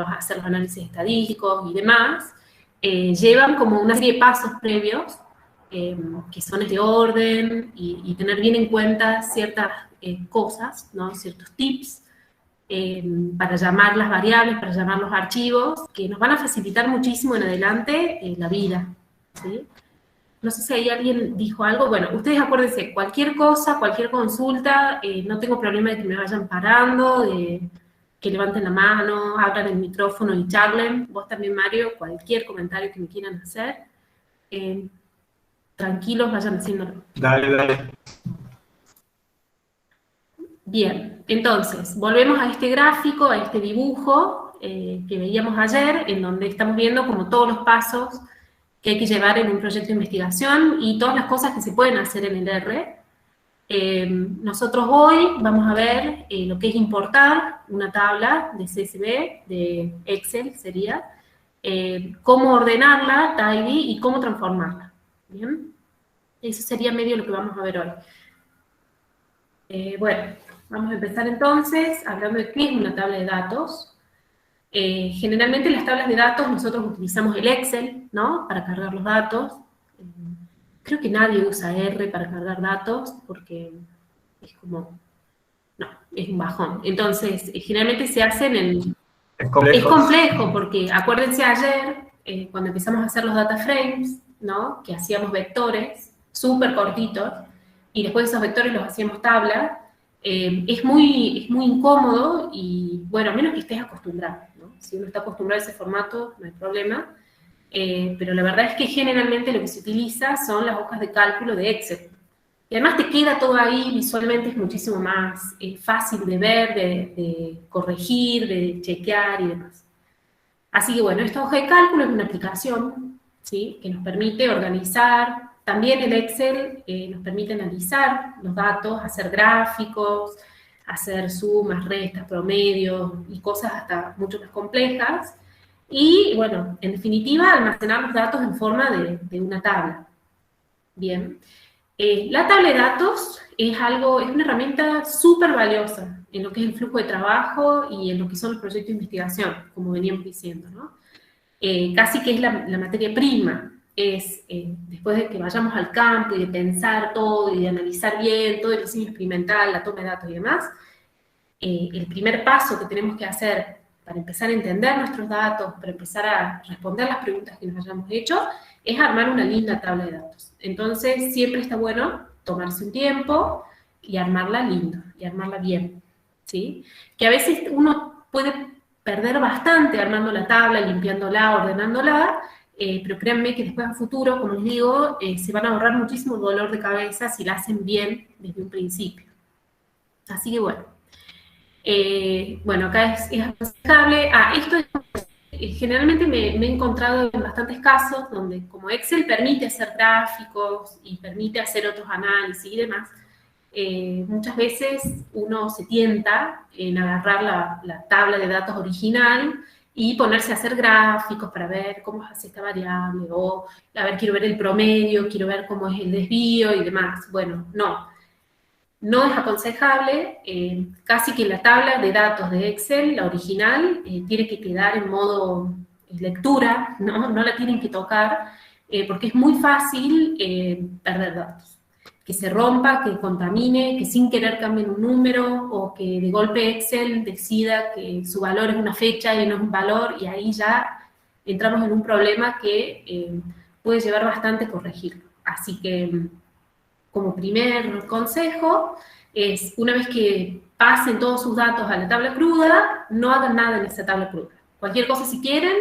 hacer los análisis estadísticos y demás, llevan como una serie de pasos previos, que son de orden y tener bien en cuenta ciertas cosas, ¿no? Ciertos tips, para llamar las variables, para llamar los archivos, que nos van a facilitar muchísimo en adelante la vida, ¿sí? No sé si ahí alguien dijo algo. Bueno, ustedes acuérdense, cualquier cosa, cualquier consulta, no tengo problema de que me vayan parando, de que levanten la mano, abran el micrófono y charlen. Vos también, Mario, cualquier comentario que me quieran hacer, tranquilos, vayan haciéndolo. Dale, dale. Bien, entonces, volvemos a este gráfico, a este dibujo que veíamos ayer, en donde estamos viendo como todos los pasos que hay que llevar en un proyecto de investigación y todas las cosas que se pueden hacer en el R. Nosotros hoy vamos a ver lo que es importar una tabla de CSV, de Excel sería, cómo ordenarla, tidy, y cómo transformarla. ¿Bien? Eso sería medio lo que vamos a ver hoy. Bueno, vamos a empezar entonces hablando de qué es una tabla de datos. Generalmente las tablas de datos nosotros utilizamos el Excel, ¿no? Para cargar los datos. Creo que nadie usa R para cargar datos porque es como, no, es un bajón. Entonces, generalmente se hacen en... Es complejo. Es complejo porque acuérdense ayer, cuando empezamos a hacer los data frames, ¿no? Que hacíamos vectores súper cortitos y después esos vectores los hacíamos tabla. Es muy incómodo y, bueno, a menos que estés acostumbrado, ¿no? Si uno está acostumbrado a ese formato, no hay problema. Pero la verdad es que generalmente lo que se utiliza son las hojas de cálculo de Excel. Y además te queda todo ahí, visualmente es muchísimo más fácil de ver, de corregir, de chequear y demás. Así que bueno, esta hoja de cálculo es una aplicación, ¿sí? Que nos permite organizar. También el Excel nos permite analizar los datos, hacer gráficos, hacer sumas, restas, promedios y cosas hasta mucho más complejas. Y, bueno, en definitiva, almacenar los datos en forma de una tabla. Bien. La tabla de datos es una herramienta súper valiosa en lo que es el flujo de trabajo y en lo que son los proyectos de investigación, como veníamos diciendo, ¿no? Casi que es la materia prima. Después de que vayamos al campo y de pensar todo y de analizar bien todo el diseño experimental, la toma de datos y demás, el primer paso que tenemos que hacer para empezar a entender nuestros datos, para empezar a responder las preguntas que nos hayamos hecho, es armar una linda tabla de datos. Entonces, siempre está bueno tomarse un tiempo y armarla lindo, y armarla bien, ¿sí? Que a veces uno puede perder bastante armando la tabla, limpiándola, ordenándola, pero créanme que después a futuro, como les digo, se van a ahorrar muchísimo dolor de cabeza si la hacen bien desde un principio. Así que bueno. Bueno, acá es aconsejable. Esto generalmente me he encontrado en bastantes casos donde como Excel permite hacer gráficos y permite hacer otros análisis y demás, muchas veces uno se tienta en agarrar la tabla de datos original y ponerse a hacer gráficos para ver cómo hace esta variable, o a ver, quiero ver el promedio, quiero ver cómo es el desvío y demás. Bueno, no es aconsejable. Casi que la tabla de datos de Excel, la original, tiene que quedar en modo lectura, ¿no? No la tienen que tocar, porque es muy fácil perder datos. Que se rompa, que contamine, que sin querer cambien un número, o que de golpe Excel decida que su valor es una fecha y no es un valor, y ahí ya entramos en un problema que puede llevar bastante corregirlo. Así que, como primer consejo, es una vez que pasen todos sus datos a la tabla cruda, no hagan nada en esa tabla cruda. Cualquier cosa, si quieren,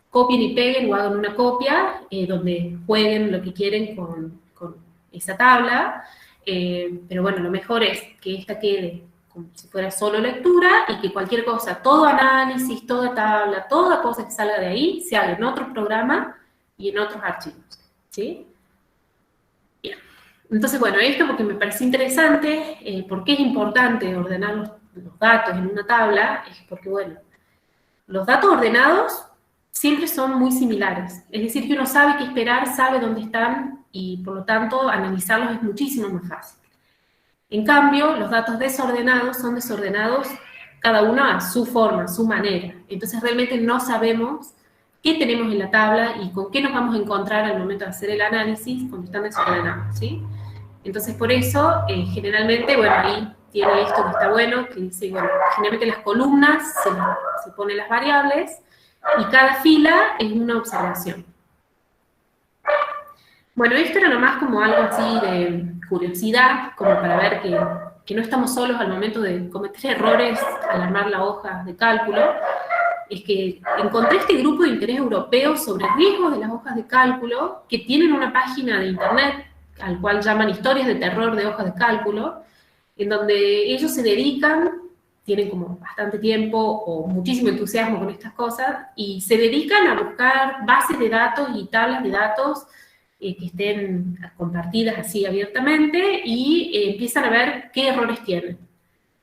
copien y peguen o hagan una copia donde jueguen lo que quieren con esa tabla, pero bueno, lo mejor es que esta quede como si fuera solo lectura y que cualquier cosa, todo análisis, toda tabla, toda cosa que salga de ahí, se haga en otro programa y en otros archivos, ¿sí? Bien. Entonces, bueno, esto porque me parece interesante, porque es importante ordenar los datos en una tabla, es porque, bueno, los datos ordenados siempre son muy similares. Es decir, que uno sabe qué esperar, sabe dónde están y, por lo tanto, analizarlos es muchísimo más fácil. En cambio, los datos desordenados son desordenados cada una a su forma, a su manera. Entonces realmente no sabemos qué tenemos en la tabla y con qué nos vamos a encontrar al momento de hacer el análisis cuando están desordenados, ¿sí? Entonces, por eso, generalmente, bueno, ahí tiene esto que está bueno, que dice, bueno, generalmente las columnas se ponen las variables y cada fila es una observación. Bueno, esto era nomás como algo así de curiosidad, como para ver que no estamos solos al momento de cometer errores al armar la hoja de cálculo. Es que encontré este grupo de interés europeo sobre riesgos de las hojas de cálculo, que tienen una página de internet, al cual llaman Historias de Terror de Hojas de Cálculo, en donde ellos se dedican, tienen como bastante tiempo o muchísimo entusiasmo con estas cosas, y se dedican a buscar bases de datos y tablas de datos que estén compartidas así abiertamente, y empiezan a ver qué errores tienen.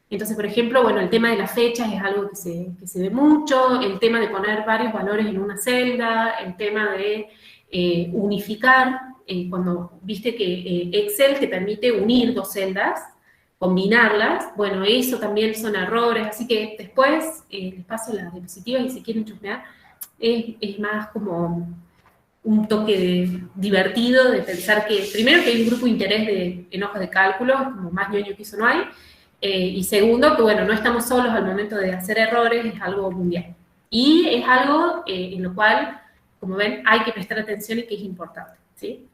Entonces, por ejemplo, bueno, el tema de las fechas es algo que se ve mucho, el tema de poner varios valores en una celda, el tema de unificar, cuando viste que Excel te permite unir dos celdas, combinarlas, bueno, eso también son errores, así que después les paso las diapositivas y si quieren chusmear, es más como un toque divertido de pensar que, primero, que hay un grupo de interés en hojas de cálculo, como más ñoño que eso no hay, y segundo, que bueno, no estamos solos al momento de hacer errores, es algo mundial. Y es algo en lo cual, como ven, hay que prestar atención y que es importante, ¿sí?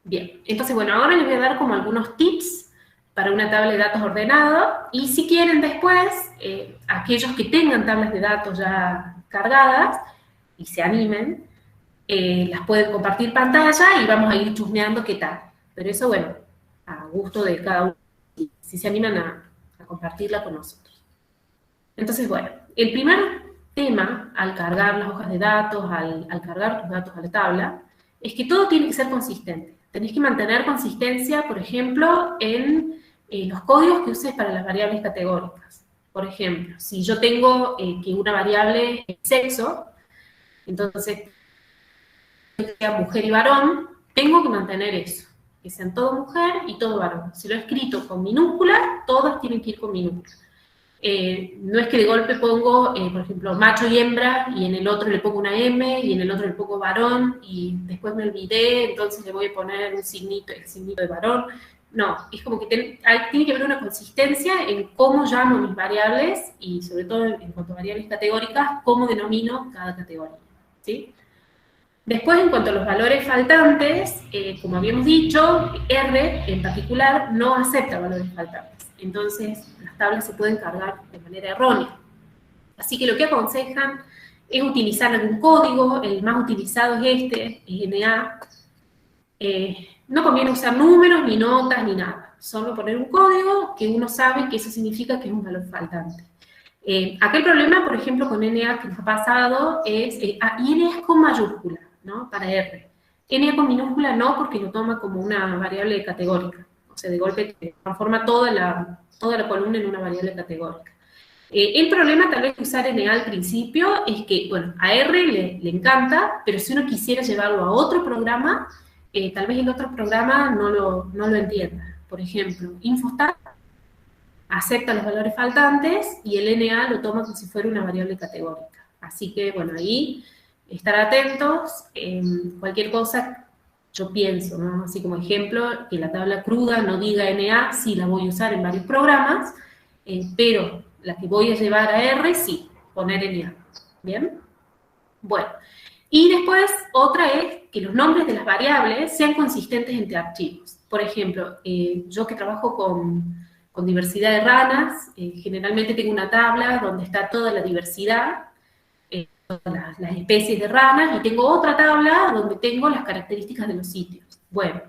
Bien, entonces bueno, ahora les voy a dar como algunos tips para una tabla de datos ordenado, y si quieren después, aquellos que tengan tablas de datos ya cargadas y se animen, las pueden compartir pantalla y vamos a ir chusmeando qué tal. Pero eso, bueno, a gusto de cada uno, si se animan a compartirla con nosotros. Entonces, bueno, el primer tema al cargar las hojas de datos, al cargar tus datos a la tabla, es que todo tiene que ser consistente. Tenés que mantener consistencia, por ejemplo, en los códigos que uses para las variables categóricas. Por ejemplo, si yo tengo que una variable es sexo, entonces sea mujer y varón, tengo que mantener eso, que sean todo mujer y todo varón. Si lo he escrito con minúscula, todas tienen que ir con minúscula. No es que de golpe pongo, por ejemplo, macho y hembra, y en el otro le pongo una M, y en el otro le pongo varón, y después me olvidé, entonces le voy a poner un signito, el signito de varón. No, es como que tiene que haber una consistencia en cómo llamo mis variables, y sobre todo en cuanto a variables categóricas, cómo denomino cada categoría, ¿sí? Después, en cuanto a los valores faltantes, como habíamos dicho, R en particular no acepta valores faltantes. Entonces, las tablas se pueden cargar de manera errónea. Así que lo que aconsejan es utilizar algún código, el más utilizado es este, es NA. No conviene usar números, ni notas, ni nada. Solo poner un código que uno sabe que eso significa que es un valor faltante. Acá el problema, por ejemplo, con NA que nos ha pasado es, y NA es con mayúscula, ¿no? Para R. NA con minúscula no, porque lo toma como una variable categórica. O sea, de golpe transforma toda la columna en una variable categórica. El problema tal vez de usar NA al principio es que, bueno, a R le encanta, pero si uno quisiera llevarlo a otro programa, tal vez el otro programa no lo entienda. Por ejemplo, Infostat acepta los valores faltantes y el NA lo toma como si fuera una variable categórica. Así que, bueno, ahí estar atentos. Cualquier cosa, yo pienso, ¿no? Así como ejemplo, que la tabla cruda no diga NA, sí la voy a usar en varios programas, pero la que voy a llevar a R, sí, poner NA. ¿Bien? Bueno, y después otra es que los nombres de las variables sean consistentes entre archivos. Por ejemplo, yo que trabajo con diversidad de ranas, generalmente tengo una tabla donde está toda la diversidad, todas las especies de ranas, y tengo otra tabla donde tengo las características de los sitios. Bueno,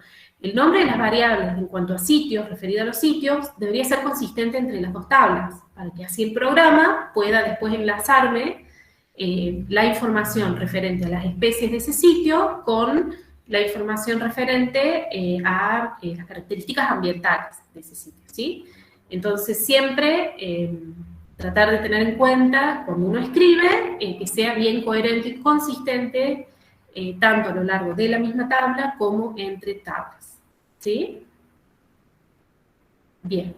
el nombre de las variables en cuanto a sitios, referido a los sitios, debería ser consistente entre las dos tablas, para que así el programa pueda después enlazarme la información referente a las especies de ese sitio con la información referente a las características ambientales de ese sitio, ¿sí? Entonces, siempre tratar de tener en cuenta, cuando uno escribe, que sea bien coherente y consistente, tanto a lo largo de la misma tabla como entre tablas, ¿sí? Bien.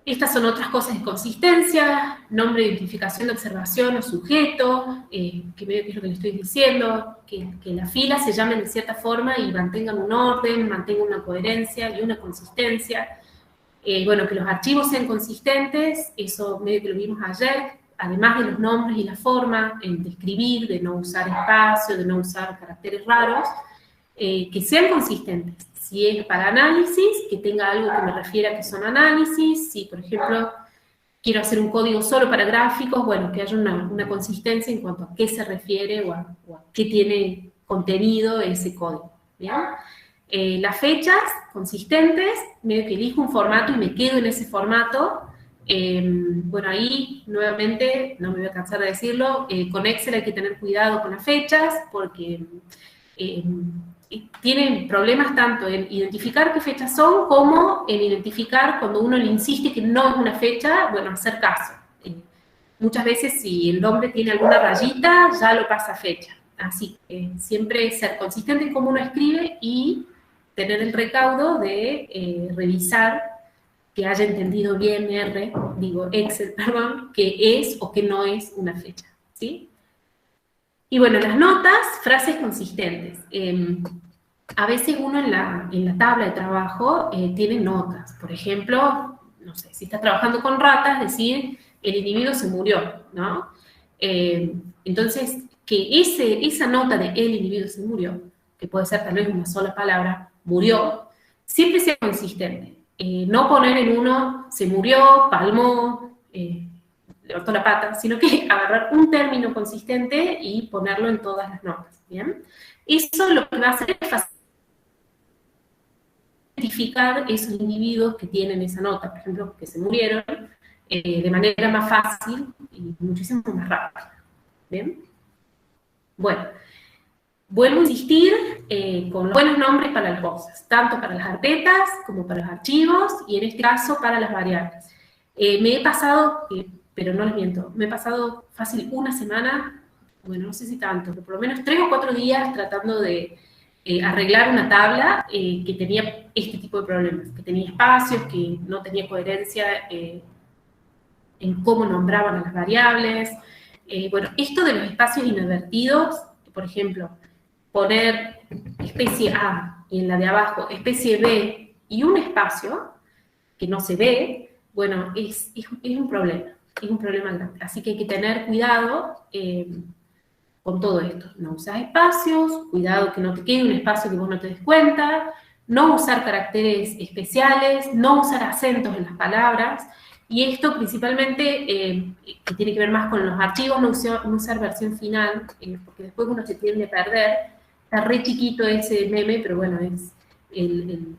Estas son otras cosas de consistencia, nombre, identificación de observación o sujeto, que medio que es lo que le estoy diciendo, que las filas se llamen de cierta forma y mantengan un orden, mantengan una coherencia y una consistencia. Bueno, que los archivos sean consistentes, eso medio que lo vimos ayer, además de los nombres y la forma, de escribir, de no usar espacio, de no usar caracteres raros, que sean consistentes. Si es para análisis, que tenga algo que me refiera a que son análisis. Si, por ejemplo, quiero hacer un código solo para gráficos, bueno, que haya una consistencia en cuanto a qué se refiere o a qué tiene contenido ese código, ¿bien? Las fechas consistentes, medio que elijo un formato y me quedo en ese formato. Bueno, ahí, nuevamente, no me voy a cansar de decirlo, con Excel hay que tener cuidado con las fechas, porque tienen problemas tanto en identificar qué fechas son, como en identificar cuando uno le insiste que no es una fecha, bueno, hacer caso. Muchas veces si el nombre tiene alguna rayita, ya lo pasa a fecha. Así que siempre ser consistente en cómo uno escribe y tener el recaudo de revisar que haya entendido bien Excel, perdón, que es o que no es una fecha, ¿sí? Y bueno, las notas, frases consistentes. A veces uno en la tabla de trabajo tiene notas. Por ejemplo, no sé, si estás trabajando con ratas, decir, el individuo se murió, ¿no? Entonces, que esa nota de el individuo se murió, que puede ser tal vez una sola palabra, murió, siempre sea consistente. No poner en uno, se murió, palmó, levantó la pata, sino que agarrar un término consistente y ponerlo en todas las notas, ¿bien? Eso lo que va a hacer es identificar esos individuos que tienen esa nota, por ejemplo, que se murieron, de manera más fácil y muchísimo más rápida, ¿bien? Bueno, vuelvo a insistir con buenos nombres para las cosas, tanto para las carpetas como para los archivos, y en este caso para las variables. Me he pasado, pero no les miento, me he pasado fácil una semana, bueno, no sé si tanto, pero por lo menos 3 o 4 días tratando de arreglar una tabla que tenía este tipo de problemas, que tenía espacios, que no tenía coherencia en cómo nombraban a las variables. Bueno, esto de los espacios inadvertidos, por ejemplo, poner especie A y en la de abajo especie B y un espacio que no se ve, bueno, es un problema grande. Así que hay que tener cuidado con todo esto. No usar espacios, cuidado que no te quede un espacio que vos no te des cuenta, no usar caracteres especiales, no usar acentos en las palabras, y esto principalmente, que tiene que ver más con los archivos, no usar versión final, porque después uno se tiende a perder. Está re chiquito ese meme, pero bueno, es el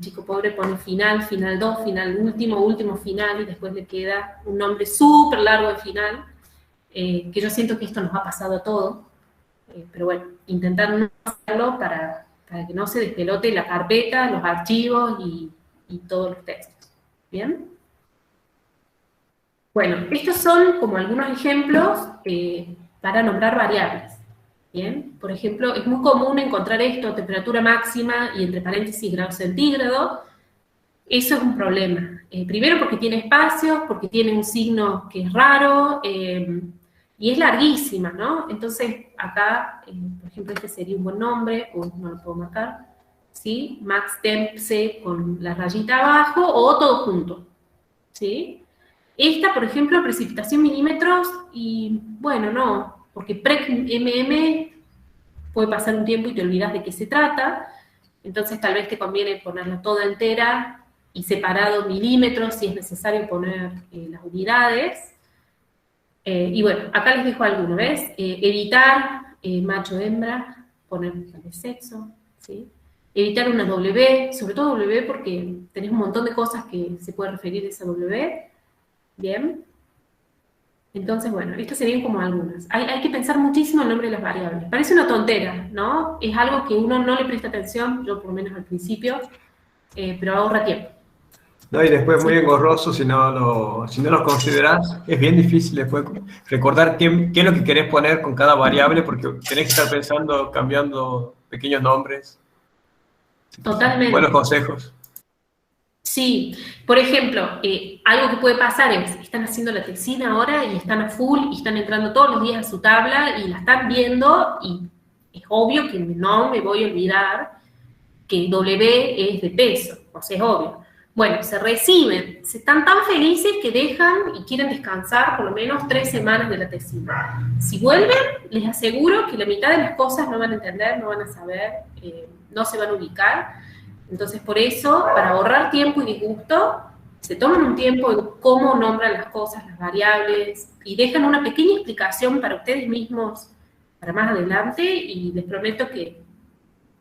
chico pobre pone final, final 2, final último, último final, y después le queda un nombre súper largo de final, que yo siento que esto nos ha pasado a todos, pero bueno, intentar no hacerlo para que no se despelote la carpeta, los archivos y todos los textos. ¿Bien? Bueno, estos son como algunos ejemplos para nombrar variables. ¿Bien? Por ejemplo, es muy común encontrar esto, temperatura máxima y entre paréntesis grado centígrado. Eso es un problema. Primero porque tiene espacios, porque tiene un signo que es raro, y es larguísima, ¿no? Entonces, acá, por ejemplo, este sería un buen nombre, o no lo puedo marcar, ¿sí? Max temp C con la rayita abajo, o todo junto, ¿sí? Esta, por ejemplo, precipitación milímetros, y bueno, no, porque prec mm puede pasar un tiempo y te olvidas de qué se trata, entonces tal vez te conviene ponerla toda entera y separado milímetros si es necesario poner las unidades. Y bueno, acá les dejo alguno, ¿ves? Evitar macho-hembra, poner el sexo, ¿sí? Evitar una W, sobre todo W porque tenés un montón de cosas que se puede referir a esa W. Bien. Entonces, bueno, estas serían como algunas. Hay que pensar muchísimo el nombre de las variables. Parece una tontera, ¿no? Es algo que uno no le presta atención, yo por lo menos al principio, pero ahorra tiempo. No, y después ¿Sí? muy engorroso si no lo considerás. Es bien difícil después recordar qué es lo que querés poner con cada variable, porque tenés que estar pensando, cambiando pequeños nombres. Totalmente. Buenos consejos. Sí, por ejemplo, algo que puede pasar es, están haciendo la tesina ahora y están a full y están entrando todos los días a su tabla y la están viendo y es obvio que no me voy a olvidar que W es de peso, o sea, es obvio. Bueno, se reciben, se están tan felices que dejan y quieren descansar por lo menos 3 semanas de la tesina. Si vuelven, les aseguro que la mitad de las cosas no van a entender, no van a saber, no se van a ubicar. Entonces, por eso, para ahorrar tiempo y disgusto, se toman un tiempo en cómo nombran las cosas, las variables, y dejan una pequeña explicación para ustedes mismos para más adelante, y les prometo que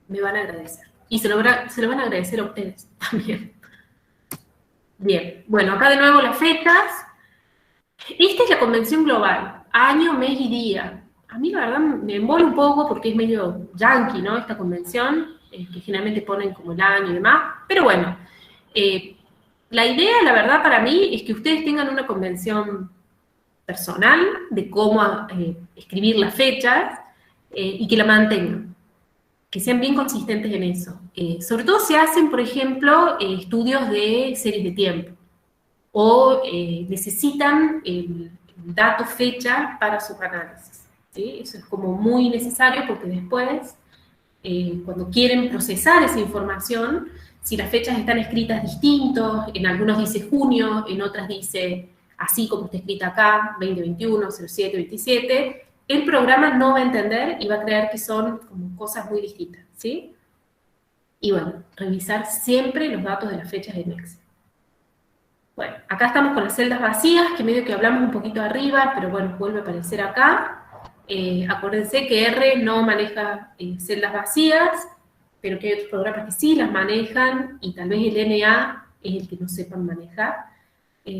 me van a agradecer. Y se lo van a agradecer a ustedes también. Bien, bueno, acá de nuevo las fechas. Esta es la convención global, año, mes y día. A mí la verdad me envuelve un poco porque es medio yankee, ¿no? Esta convención, que generalmente ponen como el año y demás. Pero bueno, la idea, la verdad, para mí es que ustedes tengan una convención personal de cómo escribir las fechas y que la mantengan, que sean bien consistentes en eso. Sobre todo se hacen, por ejemplo, estudios de series de tiempo o necesitan el dato fecha para sus análisis, ¿sí? Eso es como muy necesario porque después, cuando quieren procesar esa información, si las fechas están escritas distintos, en algunos dice junio, en otras dice así como está escrita acá, 2021, 07, 27, el programa no va a entender y va a creer que son como cosas muy distintas, ¿sí? Y bueno, revisar siempre los datos de las fechas en Excel. Bueno, acá estamos con las celdas vacías, que medio que hablamos un poquito arriba, pero bueno, vuelve a aparecer acá. Acuérdense que R no maneja celdas vacías, pero que hay otros programas que sí las manejan, y tal vez el NA es el que no sepan manejar.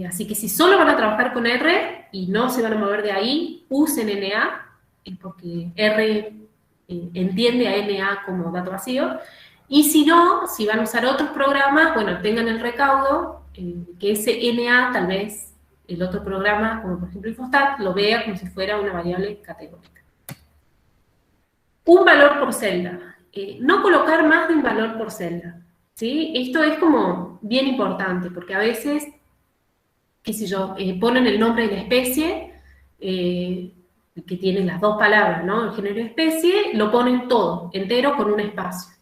Así que si solo van a trabajar con R y no se van a mover de ahí, usen NA, porque R entiende a NA como dato vacío. Y si no, si van a usar otros programas, bueno, tengan el recaudo, que ese NA tal vez el otro programa, como por ejemplo Infostat, lo vea como si fuera una variable categórica. Un valor por celda. No colocar más de un valor por celda, ¿sí? Esto es como bien importante, porque a veces, qué sé yo, ponen el nombre de la especie, que tiene las dos palabras, ¿no? El género y especie, lo ponen todo, entero, con un espacio.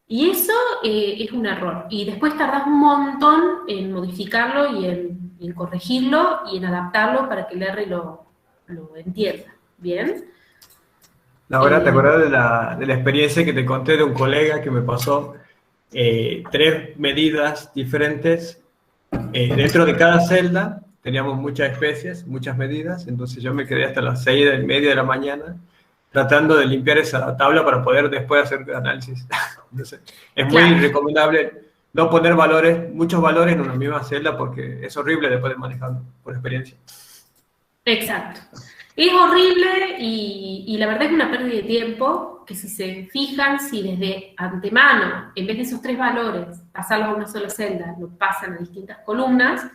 Y eso es un error. Y después tardás un montón en modificarlo y en corregirlo y en adaptarlo para que el R lo entienda. ¿Bien? Laura, ¿te acuerdas de la experiencia que te conté de un colega que me pasó 3 medidas diferentes? Dentro de cada celda teníamos muchas especies, muchas medidas, entonces yo me quedé hasta las 6:30 de la mañana tratando de limpiar esa tabla para poder después hacer análisis. Entonces, es muy Claro, recomendable no poner muchos valores en una misma celda porque es horrible después de manejarlo, por experiencia. exacto. Es horrible y la verdad es una pérdida de tiempo que si se fijan, si desde antemano, en vez de esos 3 valores, pasarlos a una sola celda, lo pasan a distintas columnas,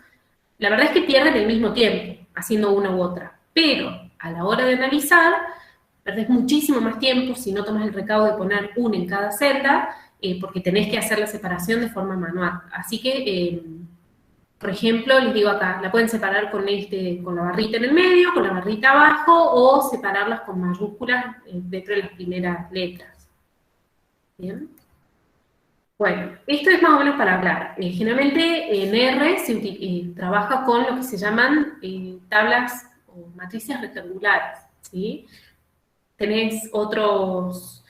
la verdad es que pierden el mismo tiempo haciendo una u otra. Pero a la hora de analizar, perdés muchísimo más tiempo si no tomas el recaudo de poner uno en cada celda, porque tenés que hacer la separación de forma manual. Así que, por ejemplo, les digo acá, la pueden separar con la barrita en el medio, con la barrita abajo, o separarlas con mayúsculas dentro de las primeras letras. ¿Bien? Bueno, esto es más o menos para hablar. Generalmente en R se trabaja con lo que se llaman tablas o matrices rectangulares, ¿sí? Tenés otros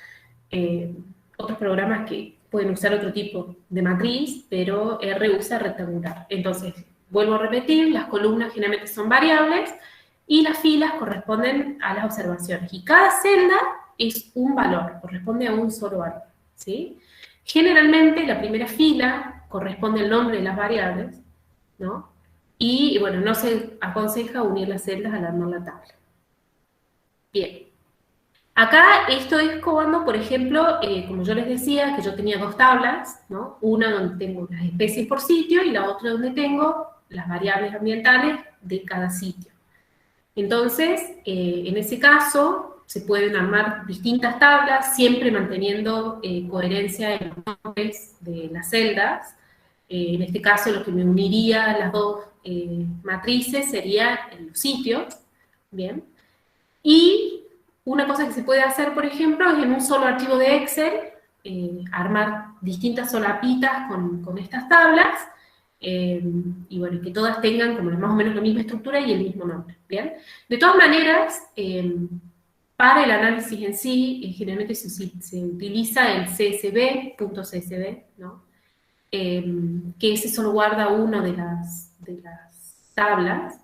programas que pueden usar otro tipo de matriz, pero R usa rectangular. Entonces, vuelvo a repetir, las columnas generalmente son variables y las filas corresponden a las observaciones. Y cada celda es un valor, corresponde a un solo valor, ¿sí? Generalmente la primera fila corresponde al nombre de las variables, ¿no? Y bueno, no se aconseja unir las celdas al armar la tabla. Bien. Acá estoy cuando, por ejemplo, como yo les decía, que yo tenía 2 tablas, ¿no? Una donde tengo las especies por sitio y la otra donde tengo las variables ambientales de cada sitio. Entonces, en ese caso, se pueden armar distintas tablas, siempre manteniendo coherencia en los nombres de las celdas. En este caso, lo que me uniría a las dos matrices sería los sitios, ¿bien? Y una cosa que se puede hacer, por ejemplo, es en un solo archivo de Excel, armar distintas solapitas con estas tablas, y bueno, que todas tengan como más o menos la misma estructura y el mismo nombre, ¿bien? De todas maneras, para el análisis en sí, generalmente se utiliza el CSV.csv, ¿no? Que ese solo guarda una de las tablas,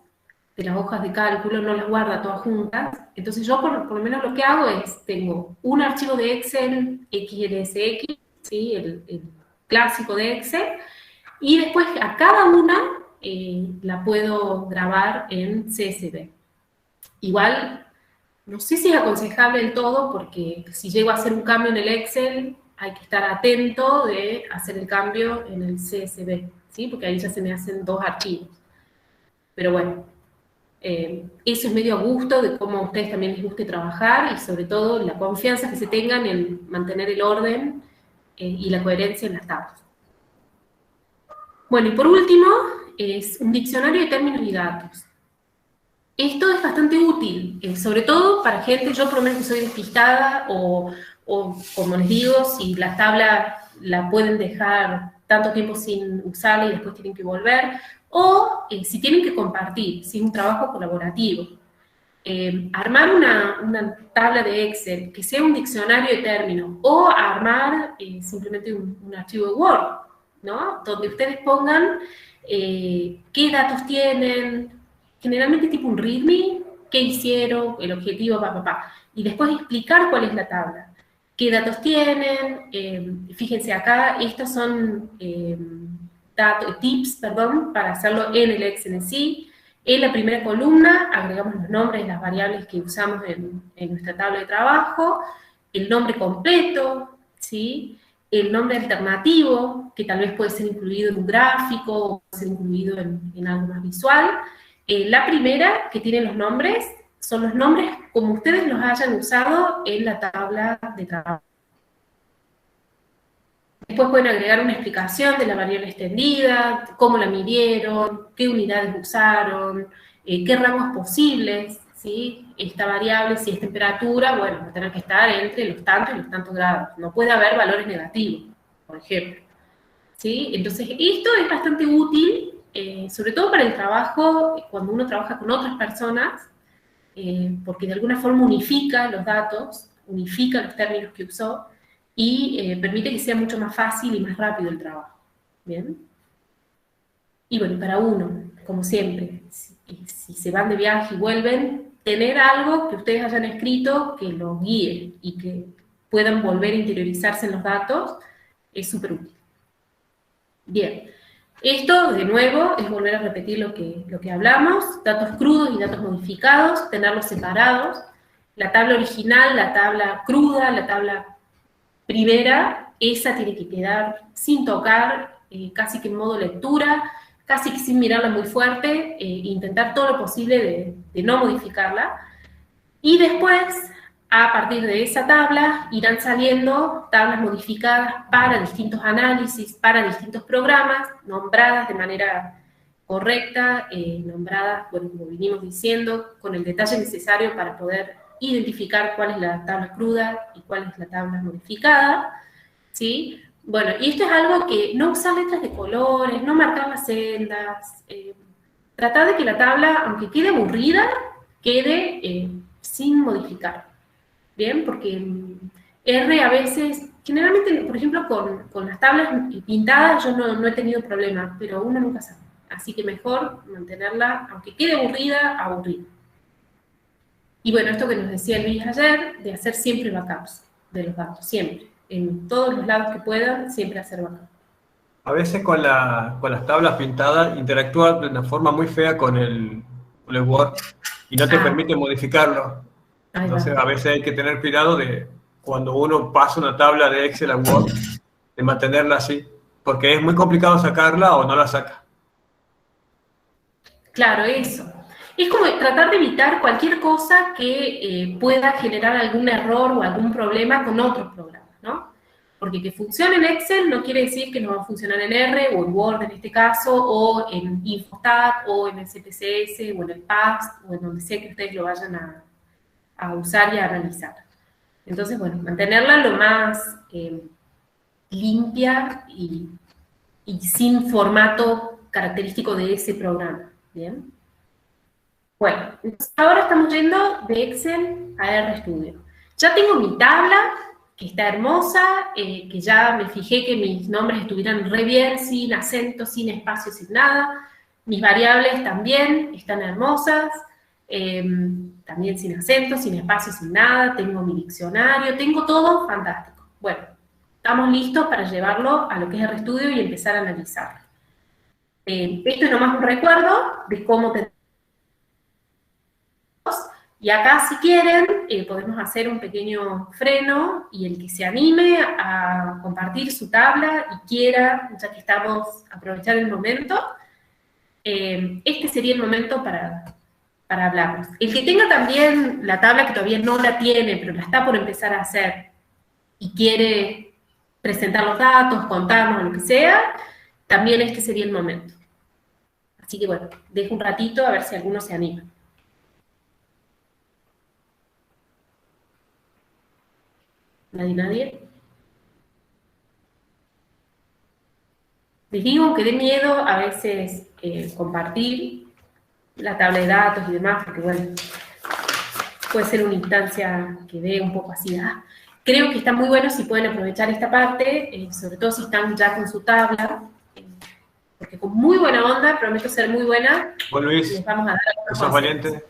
de las hojas de cálculo, no las guarda todas juntas. Entonces yo por lo menos lo que hago es, tengo un archivo de Excel XLSX, ¿sí? el clásico de Excel, y después a cada una la puedo grabar en CSV. Igual, no sé si es aconsejable del todo, porque si llego a hacer un cambio en el Excel, hay que estar atento de hacer el cambio en el CSV, ¿sí? Porque ahí ya se me hacen dos archivos. Pero bueno, eso es medio a gusto de cómo a ustedes también les guste trabajar y sobre todo la confianza que se tengan en mantener el orden y la coherencia en las tablas. Bueno, y por último, es un diccionario de términos y datos. Esto es bastante útil, sobre todo para gente, yo por lo menos que soy despistada, o como les digo, si la tabla la pueden dejar tanto tiempo sin usarla y después tienen que volver, o si tienen que compartir, si es un trabajo colaborativo. Armar una tabla de Excel que sea un diccionario de términos, o armar simplemente un archivo de Word, ¿no? Donde ustedes pongan qué datos tienen, generalmente tipo un README, qué hicieron, el objetivo, y después explicar cuál es la tabla, qué datos tienen, fíjense acá, estos son tips, para hacerlo en el Excel en sí. En la primera columna agregamos los nombres de las variables que usamos en nuestra tabla de trabajo, el nombre completo, ¿sí? El nombre alternativo, que tal vez puede ser incluido en un gráfico, o puede ser incluido en algo más visual. La primera, que tiene los nombres, son los nombres como ustedes los hayan usado en la tabla de trabajo. Después pueden agregar una explicación de la variable extendida, cómo la midieron, qué unidades usaron, qué rangos posibles, ¿sí? Esta variable, si es temperatura, bueno, va a tener que estar entre los tantos y los tantos grados. No puede haber valores negativos, por ejemplo, ¿sí? Entonces, esto es bastante útil, sobre todo para el trabajo, cuando uno trabaja con otras personas, porque de alguna forma unifica los datos, unifica los términos que usó, y permite que sea mucho más fácil y más rápido el trabajo, ¿bien? Y bueno, para uno, como siempre, si se van de viaje y vuelven, tener algo que ustedes hayan escrito que los guíe y que puedan volver a interiorizarse en los datos, es súper útil. Bien, esto de nuevo es volver a repetir lo que hablamos, datos crudos y datos modificados, tenerlos separados, la tabla original, la tabla cruda, la tabla primera, esa tiene que quedar sin tocar, casi que en modo lectura, casi que sin mirarla muy fuerte, intentar todo lo posible de no modificarla. Y después, a partir de esa tabla, irán saliendo tablas modificadas para distintos análisis, para distintos programas, nombradas de manera correcta, nombradas, bueno, como vinimos diciendo, con el detalle necesario para poder identificar cuál es la tabla cruda y cuál es la tabla modificada, ¿sí? Bueno, y esto es algo que no usar letras de colores, no marcar las celdas, tratar de que la tabla, aunque quede aburrida, quede sin modificar, ¿bien? Porque R a veces, generalmente, por ejemplo, con las tablas pintadas yo no he tenido problema, pero uno nunca sabe, así que mejor mantenerla, aunque quede aburrida, aburrida. Y bueno, esto que nos decía Luis ayer, de hacer siempre backups de los datos, siempre. En todos los lados que puedan, siempre hacer backup. A veces con las tablas pintadas interactúa de una forma muy fea con el Word y no te permite modificarlo. Entonces a veces hay que tener cuidado de cuando uno pasa una tabla de Excel a Word, de mantenerla así, porque es muy complicado sacarla o no la saca. Claro, eso. Es como tratar de evitar cualquier cosa que pueda generar algún error o algún problema con otros programas, ¿no? porque que funcione en Excel no quiere decir que no va a funcionar en R, o en Word en este caso, o en Infostat, o en el CPCS, o en el PAST, o en donde sea que ustedes lo vayan a usar y a analizar. Entonces, bueno, mantenerla lo más limpia y sin formato característico de ese programa, ¿bien? Bueno, entonces ahora estamos yendo de Excel a RStudio. Ya tengo mi tabla, que está hermosa, que ya me fijé que mis nombres estuvieran re bien, sin acento, sin espacio, sin nada. Mis variables también están hermosas, también sin acento, sin espacio, sin nada. Tengo mi diccionario, tengo todo fantástico. Bueno, estamos listos para llevarlo a lo que es RStudio y empezar a analizarlo. Esto es nomás un recuerdo de cómo te... Y acá, si quieren, podemos hacer un pequeño freno y el que se anime a compartir su tabla y quiera, ya que estamos, aprovechar el momento, este sería el momento para hablarnos. El que tenga también la tabla que todavía no la tiene, pero la está por empezar a hacer y quiere presentar los datos, contarnos, lo que sea, también este sería el momento. Así que bueno, dejo un ratito a ver si alguno se anima. ¿Nadie? Les digo que dé miedo a veces compartir la tabla de datos y demás, porque bueno, puede ser una instancia que dé un poco así. Creo que está muy bueno si pueden aprovechar esta parte, sobre todo si están ya con su tabla, porque con muy buena onda, prometo ser muy buena. Bueno, Luis, les vamos a dar que sos valiente.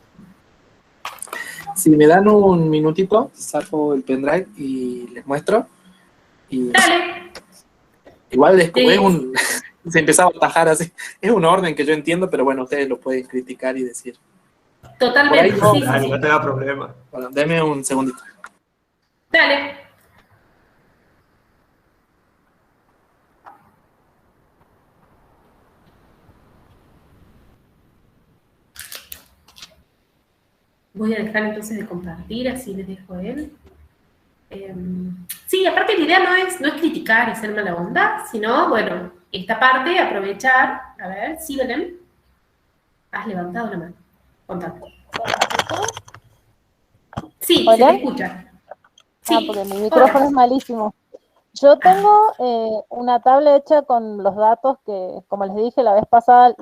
Si me dan un minutito, saco el pendrive y les muestro. Y ¡Dale! Igual es un... se empezaba a atajar así. Es un orden que yo entiendo, pero bueno, ustedes lo pueden criticar y decir. Totalmente, no, sí. No te da problema. Bueno, deme un segundito. Dale. Voy a dejar entonces de compartir, así les dejo a él. Sí, aparte la idea no es criticar y ser mala onda, sino, bueno, esta parte, aprovechar, a ver, sí, Belén, has levantado la mano, contame. Sí, ¿Hola? se te escucha. Sí. Porque mi micrófono es malísimo. Yo tengo una tabla hecha con los datos que, como les dije la vez pasada,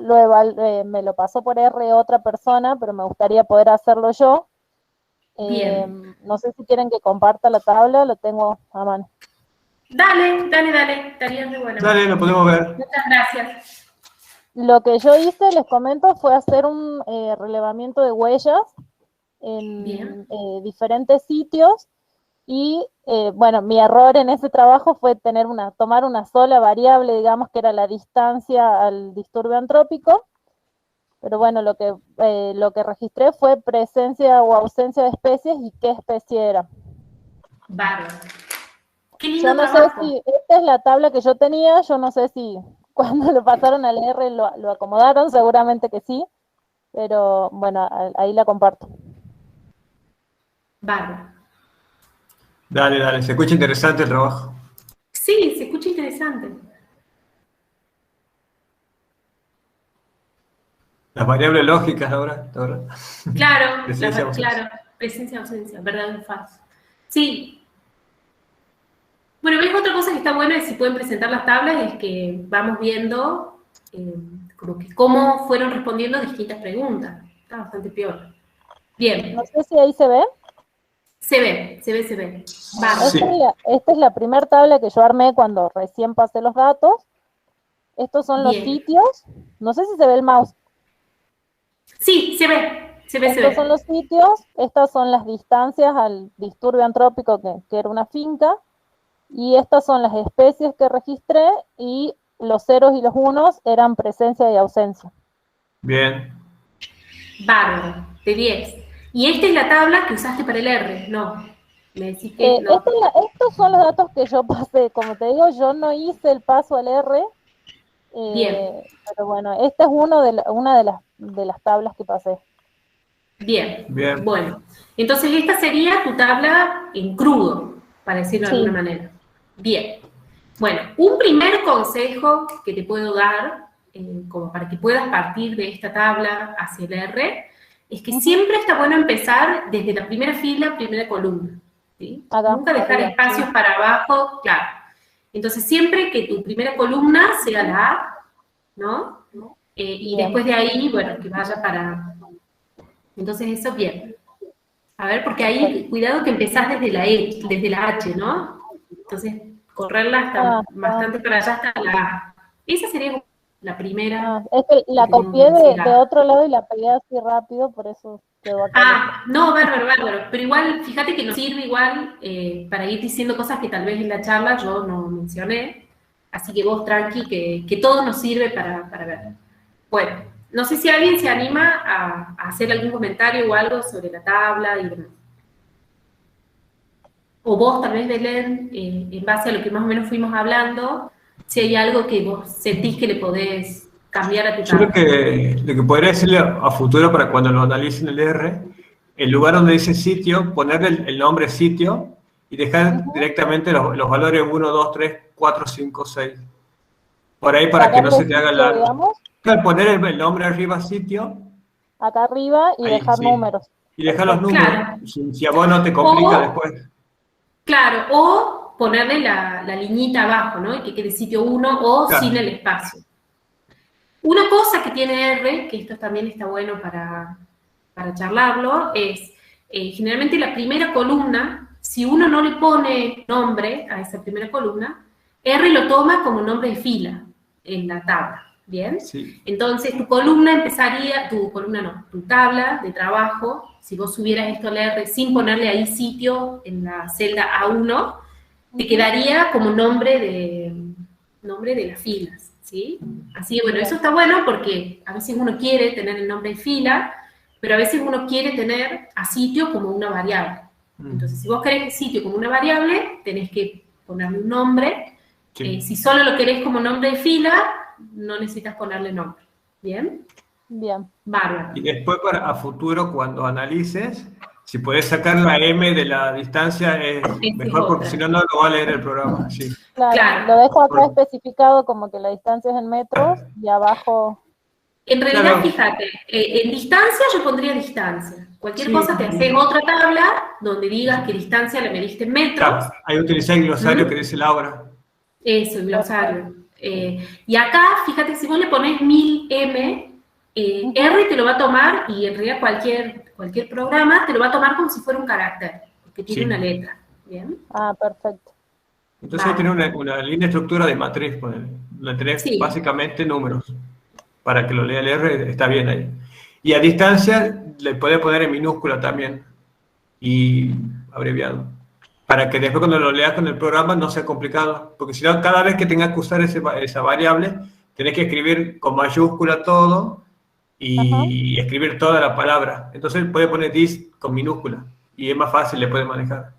me lo pasó por R otra persona, pero me gustaría poder hacerlo yo. Bien. No sé si quieren que comparta la tabla, lo tengo a mano. Dale, estaría muy bueno. Dale, lo podemos ver. Muchas gracias. Lo que yo hice, les comento, fue hacer un relevamiento de huellas en diferentes sitios y, bueno, mi error en ese trabajo fue tomar una sola variable, digamos, que era la distancia al disturbio antrópico. Pero bueno, lo que registré fue presencia o ausencia de especies y qué especie era. Bárbaro. Qué lindo yo no trabajo. sé si, esta es la tabla que yo tenía, yo no sé si cuando lo pasaron al R lo acomodaron, seguramente que sí, pero bueno, ahí la comparto. Bárbaro. Dale, se escucha interesante el trabajo. Sí, se escucha interesante. Las variables lógicas ahora. Claro, Presencia, presencia, ausencia, verdad o falso. Sí. Bueno, ves, otra cosa que está buena es si pueden presentar las tablas, es que vamos viendo como que cómo fueron respondiendo distintas preguntas. Está bastante peor. Bien. No sé si ahí se ve. Se ve. Sí. Esta es la primera tabla que yo armé cuando recién pasé los datos. Estos son los sitios. No sé si se ve el mouse. Sí, se ve. Estos son los sitios, estas son las distancias al disturbio antrópico que era una finca, y estas son las especies que registré, y los ceros y los unos eran presencia y ausencia. Bien. Bárbaro, de 10. Y esta es la tabla que usaste para el R, ¿no? Me decís que no. Estos son los datos que yo pasé, como te digo, yo no hice el paso al R. Bien. Pero bueno, esta es una de las tablas que pasé. Bien. Bueno, entonces esta sería tu tabla en crudo, para decirlo de alguna manera. Bien. Bueno, un primer consejo que te puedo dar, como para que puedas partir de esta tabla hacia el R, es que siempre está bueno empezar desde la primera fila, primera columna. ¿Sí? Nunca dejar espacios para abajo, claro. Entonces, siempre que tu primera columna sea la A, ¿no? Y después de ahí, bueno, que vaya para... Entonces, eso bien. A ver, porque ahí, cuidado que empezás desde la E, desde la H, ¿no? Entonces, correrla hasta bastante para allá hasta la A. Esa sería la primera. Es que la copié de otro lado y la pegué así rápido, por eso quedó acá. No, bárbaro. Pero igual, fíjate que nos sirve igual para ir diciendo cosas que tal vez en la charla yo no mencioné. Así que vos tranqui, que todo nos sirve para ver. Bueno, no sé si alguien se anima a hacer algún comentario o algo sobre la tabla y demás. O vos tal vez, Belén, en base a lo que más o menos fuimos hablando, si hay algo que vos sentís que le podés cambiar a tu tabla. Yo lo que podría decirle a futuro para cuando lo analicen el R, el lugar donde dice sitio, ponerle el nombre sitio y dejar directamente los valores 1, 2, 3, 4, 5, 6. Por ahí para que no se te haga largo. Claro, poner el nombre arriba sitio. Acá arriba y ahí, dejar números. Y dejar los números. Claro. Si a vos no te complica después. Claro, o ponerle la liñita abajo, ¿no? Y que quede sitio 1 o sin el espacio. Una cosa que tiene R, que esto también está bueno para charlarlo, es generalmente la primera columna, si uno no le pone nombre a esa primera columna, R lo toma como nombre de fila en la tabla, ¿bien? Sí. Entonces tu columna empezaría, tu tabla de trabajo, si vos subieras esto al R sin ponerle ahí sitio en la celda A1, te quedaría como nombre de las filas, ¿sí? Así que bueno, eso está bueno porque a veces uno quiere tener el nombre de fila, pero a veces uno quiere tener a sitio como una variable. Entonces, si vos querés sitio como una variable, tenés que ponerle un nombre. Sí. Si solo lo querés como nombre de fila, no necesitas ponerle nombre. ¿Bien? Bien. Bárbaro. Y después a futuro, cuando analices, si podés sacar la M de la distancia, es mejor porque si no, no lo va a leer el programa. Sí. Claro, lo dejo acá especificado como que la distancia es en metros y abajo... En realidad, fíjate, en distancia yo pondría distancia. Cualquier cosa te haces otra tabla donde digas que distancia la mediste en metros. Claro, ahí utilicé el glosario que dice Laura. Eso, el glosario. Y acá, fíjate, si vos le ponés 1000M, R te lo va a tomar, y en realidad cualquier programa te lo va a tomar como si fuera un carácter, porque tiene una letra. ¿Bien? Perfecto. Entonces ahí tiene una línea de estructura de matriz, la tenés básicamente números. Para que lo lea el R, está bien ahí. Y a distancia le puede poner en minúscula también, y abreviado, para que después cuando lo leas con el programa no sea complicado, porque si no, cada vez que tengas que usar esa variable, tenés que escribir con mayúscula todo, y escribir toda la palabra. Entonces puede poner this con minúscula, y es más fácil, le puede manejar.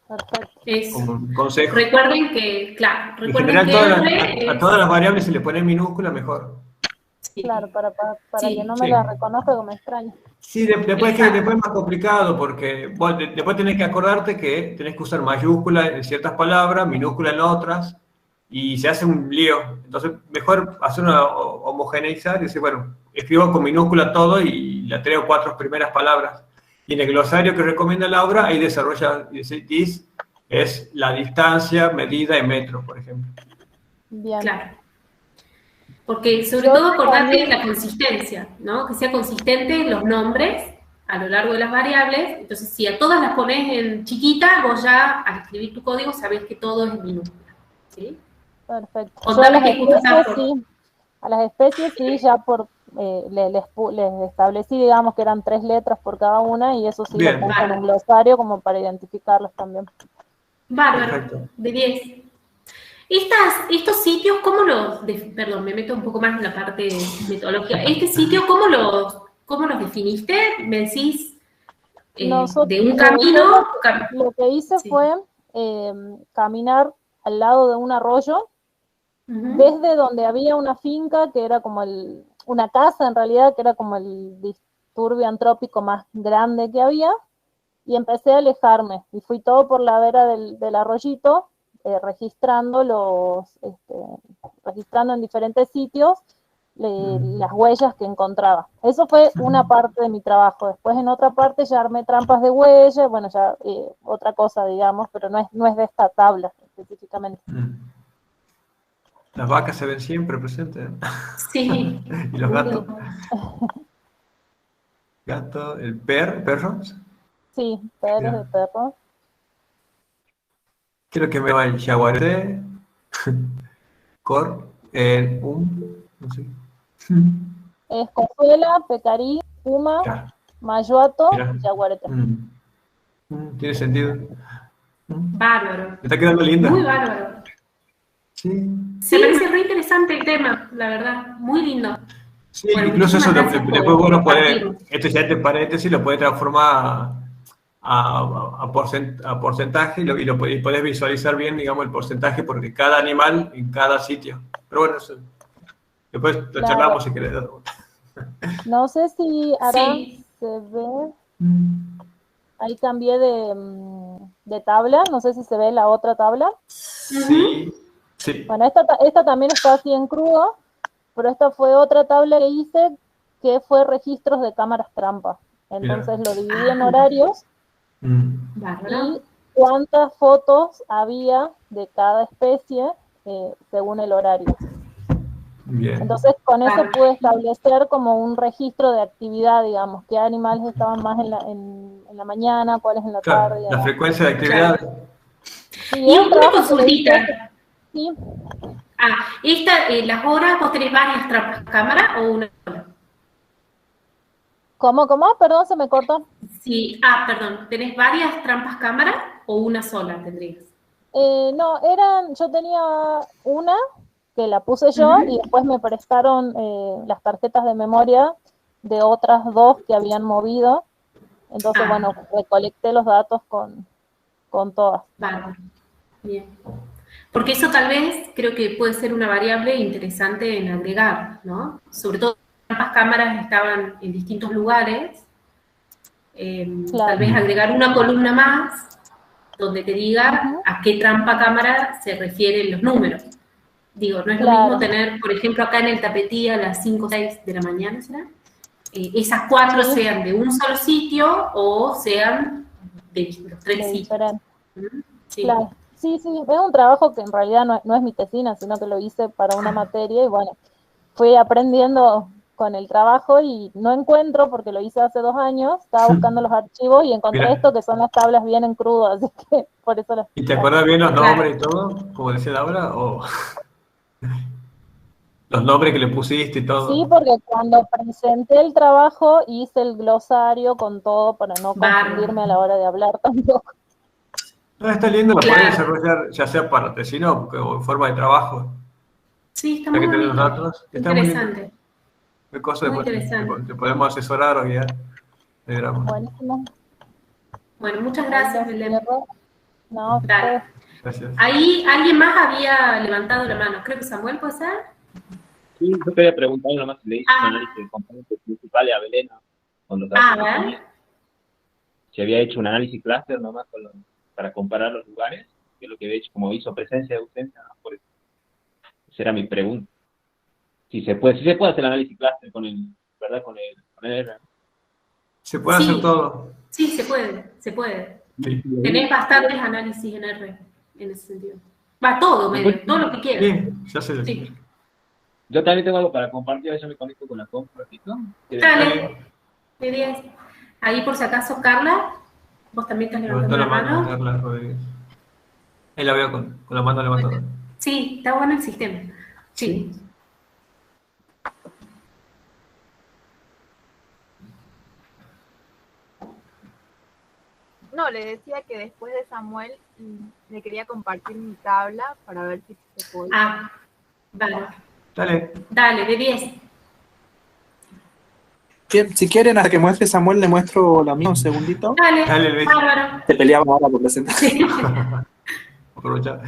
Perfecto. Como un consejo. Recuerden que, en general, a todas las variables, si le ponen minúscula, mejor. Sí. Claro, para que no me la reconozca como extraña. Sí, después es más complicado, porque vos, después tenés que acordarte que tenés que usar mayúscula en ciertas palabras, minúscula en otras, y se hace un lío. Entonces, mejor hacer una homogeneizar y decir, bueno, escribo con minúscula todo y la 3 o 4 primeras palabras. Y en el glosario que recomienda Laura, ahí desarrolla, dice, this es la distancia medida en metros, por ejemplo. Bien. Claro. Porque sobre todo acordate de la consistencia, ¿no? Que sea consistente los nombres a lo largo de las variables. Entonces, si a todas las pones en chiquita, vos ya al escribir tu código sabés que todo es en minúscula, ¿sí? Perfecto. A las especies sí, ya les establecí, digamos, que eran 3 letras por cada una, y eso sí lo puse en un glosario como para identificarlos también. Bárbaro, perfecto. De 10. Estos sitios, perdón, me meto un poco más en la parte metodológica. Este sitio, ¿cómo los definiste? ¿Me decís de un camino? Lo que hice fue caminar al lado de un arroyo, desde donde había una finca que era como una casa en realidad, que era como el disturbio antrópico más grande que había, y empecé a alejarme, y fui todo por la vera del arroyito, registrando en diferentes sitios las huellas que encontraba. Eso fue una parte de mi trabajo. Después en otra parte ya armé trampas de huellas, bueno, ya otra cosa, digamos, pero no es de esta tabla específicamente. Las vacas se ven siempre presentes. Sí. Y los gatos. Gato, perros. Sí, perros de perros. Quiero que me va el jaguarete, no sé. Es cozuela, pecarí, puma, Ya, mayuato mira. y jaguarete. Tiene sentido. Bárbaro. Me está quedando linda. Muy bárbaro. Sí. Me parece re interesante el tema, la verdad. Muy lindo. Sí, Bueno, incluso eso muchísimas gracias después por uno puede, compartirnos. esto ya entre paréntesis, lo puede transformar a porcentaje y puedes visualizar bien, digamos, el porcentaje porque cada animal en cada sitio. Pero bueno, eso, después lo Claro. charlamos si querés. No sé si ahora Sí. se ve. Ahí cambié de tabla, no sé si se ve la otra tabla. Sí, sí. Bueno, esta también está así en crudo, pero esta fue otra tabla que hice que fue registros de cámaras trampa. Entonces lo dividí en horarios y cuántas fotos había de cada especie según el horario. Bien. Entonces con eso pude establecer como un registro de actividad, digamos, qué animales estaban más en la mañana, cuáles en la tarde. Claro, la frecuencia de actividad. Sí, Y es un una trabajo consultita. Sí. Las horas, ¿vos tenés varias trampas cámara o una sola? ¿Cómo? Perdón, se me cortó. Sí, perdón, ¿tenés varias trampas cámara o una sola tendrías? No, yo tenía una que la puse yo y después me prestaron las tarjetas de memoria de otras dos que habían movido. Entonces, bueno, recolecté los datos con todas. Vale, bien. Porque eso tal vez creo que puede ser una variable interesante en agregar, ¿no? Sobre todo ambas cámaras estaban en distintos lugares. Claro. Tal vez agregar una columna más donde te diga a qué trampa cámara se refieren los números. Digo, no es lo mismo tener, por ejemplo, acá en el Tapetí a las 5 o 6 de la mañana, ¿será? Esas 4 sean de un solo sitio o sean de los 3 sitios. Sí. Claro. Sí, es un trabajo que en realidad no es mi tesina, sino que lo hice para una materia y bueno, fui aprendiendo con el trabajo y no encuentro, porque lo hice hace 2 años, estaba buscando los archivos y encontré esto que son las tablas bien en crudo, así que por eso las... ¿Y te acuerdas bien los nombres y todo? Como decía Laura, o los nombres que le pusiste y todo. Sí, porque cuando presenté el trabajo hice el glosario con todo para no confundirme a la hora de hablar tampoco. No, está lindo, lo podés desarrollar ya sea para tesino o en forma de trabajo. Sí, está Ya muy que tenés los bonito. datos, está muy Interesante. lindo. ¿Qué cosa Muy interesante. te podemos asesorar o guiar? Buenísimo. Bueno, muchas gracias, Belén. No, Dale. Gracias. Ahí alguien más había levantado la mano. Creo que Samuel, ¿puede ser? Sí, yo quería preguntar nomás si le hizo un análisis de componentes principales a Belén, ¿no? Con los datos que tenía. Si había hecho un análisis clúster nomás para comparar los lugares, que es lo que había hecho, como hizo presencia de ausencia, ¿no? Por eso. Esa era mi pregunta. Si se puede hacer el análisis clúster con el, ¿verdad? Con el R. Se puede hacer todo. Sí, se puede. Sí. Tenés bastantes análisis en R, en ese sentido. Va todo, todo lo que quieras. Sí, ya sé. Sí. Yo también tengo algo para compartir, a veces me conecto con la compra, ¿no? Dale, de 10. Ahí por si acaso, Carla, vos también estás levantando la mano. Carla Rodríguez. Ahí la veo con la mano levantada. Sí, está bueno el sistema. Sí. No, le decía que después de Samuel le quería compartir mi tabla para ver si se podía. Dale, de 10. Bien, si quieren, hasta que muestre Samuel, le muestro la mía un segundito. Dale, bárbaro. Te peleaba ahora por presentar. Aprovecha.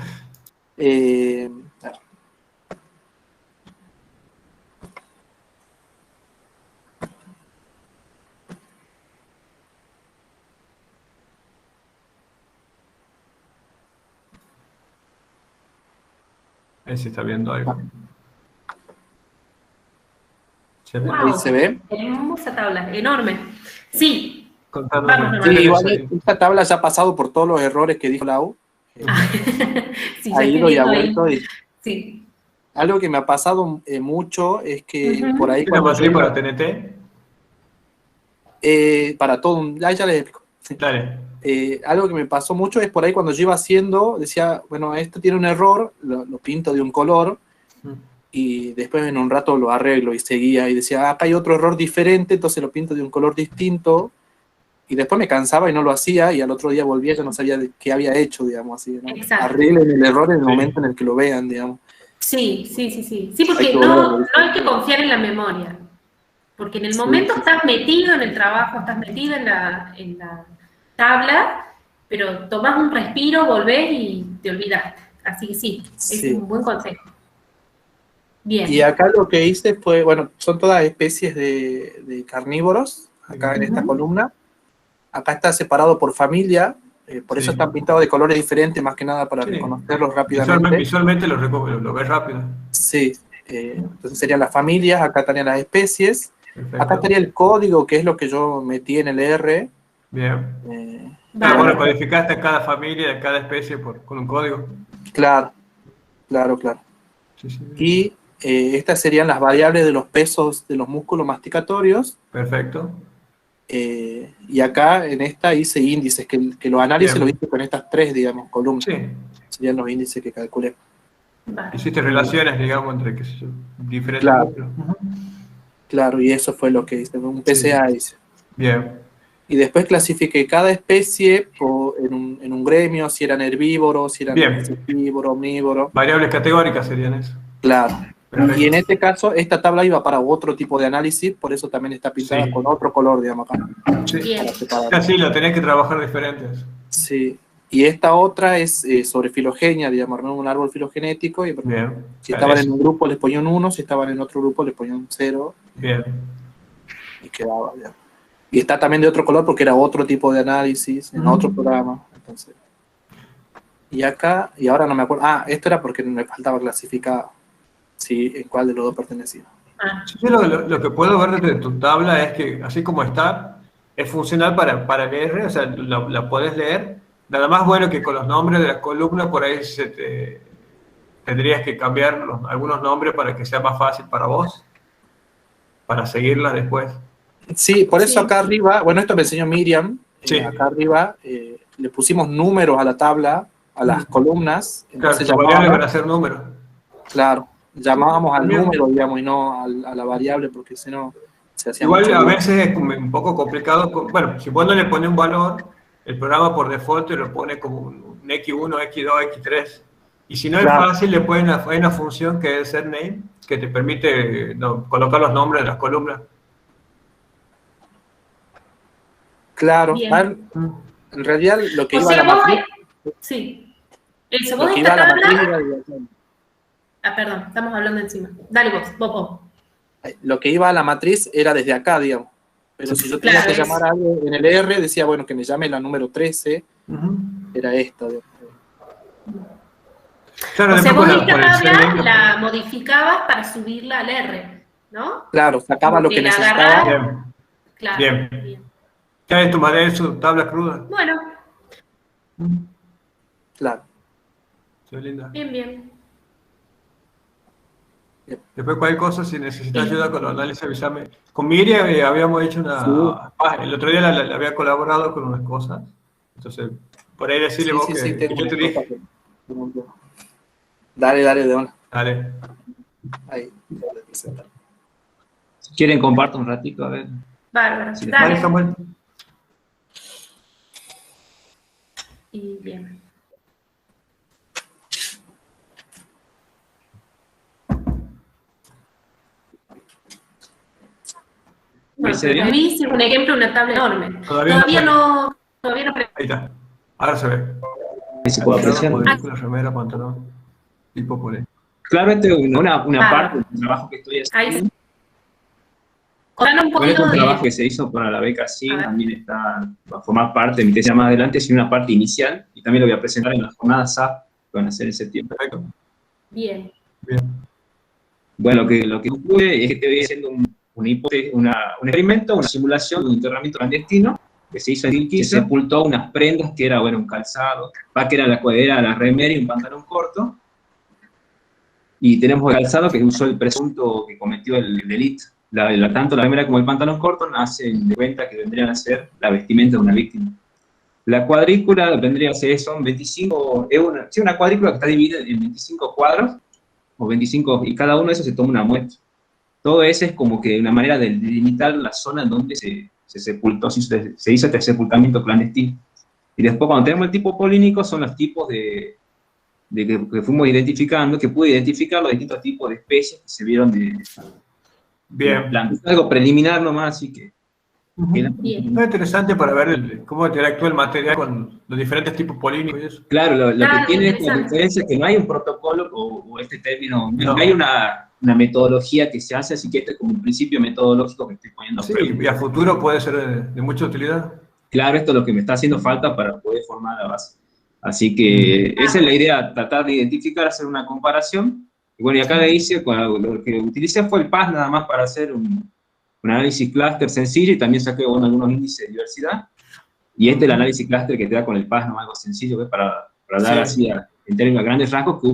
Ahí se está viendo algo. ¿Se ve? Wow, ¿Se ve? hermosa tabla, enorme. Sí. Contando Sí, igual esta tabla ya ha pasado por todos los errores que dijo Lau. Sí, Ha ya ido y ha estoy viendo vuelto. ahí. Y Sí. algo que me ha pasado mucho es que por ahí ¿Tiene cuando matriz yo para iba, TNT? para todo, ya les explico. Dale. Algo que me pasó mucho es por ahí cuando yo iba haciendo, decía, bueno, esto tiene un error, lo pinto de un color, y después en un rato lo arreglo y seguía, y decía, acá hay otro error diferente, entonces lo pinto de un color distinto, y después me cansaba y no lo hacía, y al otro día volvía y ya no sabía qué había hecho, digamos, así, ¿no? Exacto. Arreglen el error en el momento en el que lo vean, digamos. Sí, sí, sí, sí. Sí, porque Hay que no volver, hay que confiar en la memoria. Porque en el momento estás metido en el trabajo, estás metido en la tabla, pero tomás un respiro, volvés y te olvidaste. Así que sí, es un buen consejo. Bien. Y acá lo que hice fue, bueno, son todas especies de carnívoros, acá en esta columna. Acá está separado por familia, por eso están pintados de colores diferentes, más que nada para reconocerlos rápidamente. Visualmente lo ves rápido. Sí, entonces serían las familias, acá estarían las especies. Perfecto. Acá estaría el código, que es lo que yo metí en el R. Bien. Bueno, codificaste a cada familia, a cada especie con un código. Claro. Sí. Y estas serían las variables de los pesos de los músculos masticatorios. Perfecto. Y acá en esta hice índices, que los análisis los hice con estas tres, digamos, columnas. Sí. Serían los índices que calculé. Hiciste relaciones, digamos, entre diferentes músculos. Claro, y eso fue lo que hice, un PCA hice. Bien. Y después clasifiqué cada especie en un gremio, si eran herbívoros, si eran insectívoros, omnívoros. Variables categóricas serían eso. Claro. Perfecto. Y en este caso, esta tabla iba para otro tipo de análisis, por eso también está pintada con otro color, digamos, acá. Sí, lo tenés que trabajar diferentes. Sí. Y esta otra es sobre filogenia, digamos, un árbol filogenético. Y, si estaban en un grupo les ponía un 1, si estaban en otro grupo les ponía un 0. Bien. Y quedaba, digamos. Y está también de otro color porque era otro tipo de análisis, en otro programa. Entonces. Y acá, y ahora no me acuerdo. Esto era porque me faltaba clasificar en cuál de los dos pertenecía. Yo lo que puedo ver desde tu tabla es que, así como está, es funcional para leer, o sea, la podés leer. Nada más bueno que con los nombres de las columnas, por ahí tendrías que cambiar algunos nombres para que sea más fácil para vos, para seguirlas después. Sí, por eso acá arriba, bueno, esto me enseñó Miriam, acá arriba le pusimos números a la tabla, a las columnas. Claro, las variables van a ser números. Claro, llamábamos al número, digamos, y no a la variable, porque si no se hacía igual a veces es un poco complicado. Bueno, si vos no le pones un valor, el programa por default te lo pone como un X1, X2, X3. Y si no es fácil, le ponen hay una función que es setName, que te permite colocar los nombres de las columnas. Claro, en realidad lo que iba a la matriz... Sí. Eso, vos esta tabla... perdón, estamos hablando encima. Dale vos. Lo que iba a la matriz era desde acá, digamos. Pero si yo tenía que llamar a algo en el R, decía, bueno, que me llame la número 13, era esta. Claro, o sea, vos esta tabla la modificabas para subirla al R, ¿no? Claro, sacaba lo que necesitaba. Bien. ¿Qué es tu madre su tabla cruda? Bueno. Claro. Soy linda. Bien. Después cualquier cosa, si necesitas ayuda con los análisis, avísame. Con Miriam habíamos hecho una... el otro día le había colaborado con unas cosas. Entonces, por ahí decirle vos que yo te dije. Dale, de una. Dale. Ahí. Si quieren, comparto un ratito, a ver. Bárbaro. Sí, dale, Samuel. Y bien. Luis es un ejemplo de una tabla enorme. Todavía no. Ahí está. Ahora se ve. Ahí se puede apreciar. La remera, pantalón, tipo por ahí. Claramente una parte del trabajo que estoy haciendo. Ahí. Un poquito un trabajo que se hizo para la beca SIG, también va a formar parte de mi tesis más adelante, es una parte inicial, y también lo voy a presentar en las jornadas SAP que van a hacer en septiembre. Bien. Bien. Bueno, lo que ocurre es que te voy haciendo una hipótesis, un experimento, una simulación de un enterramiento clandestino que se hizo en Quilquí, se sepultó unas prendas que era, bueno, un calzado, que era la remera y un pantalón corto, y tenemos el calzado que usó el presunto que cometió el delito. Tanto la remera como el pantalón corto hacen de cuenta que vendrían a ser la vestimenta de una víctima. La cuadrícula vendría a ser, son 25, una cuadrícula que está dividida en 25 cuadros, o 25, y cada uno de esos se toma una muestra. Todo eso es como que una manera de delimitar la zona en donde se sepultó, se hizo este sepultamiento clandestino. Y después, cuando tenemos el tipo polínico, son los tipos que fuimos identificando, que pude identificar los distintos tipos de especies que se vieron de plantas. Algo preliminar nomás, así que... Bien. Es interesante para ver cómo interactúa el material con los diferentes tipos polínicos y eso. Claro, lo que tiene es la diferencia que no hay un protocolo o este término, no hay una metodología que se hace, así que este es como un principio metodológico que estoy poniendo. Sí, y a futuro puede ser de mucha utilidad. Claro, esto es lo que me está haciendo falta para poder formar la base. Así que esa es la idea, tratar de identificar, hacer una comparación. Y bueno, y acá le hice, lo que utilicé fue el PAS nada más para hacer un análisis clúster sencillo, y también saqué algunos índices de diversidad. Y el análisis clúster que te da con el PAS, no algo sencillo, ¿ves? Para dar así, en términos de grandes rasgos, que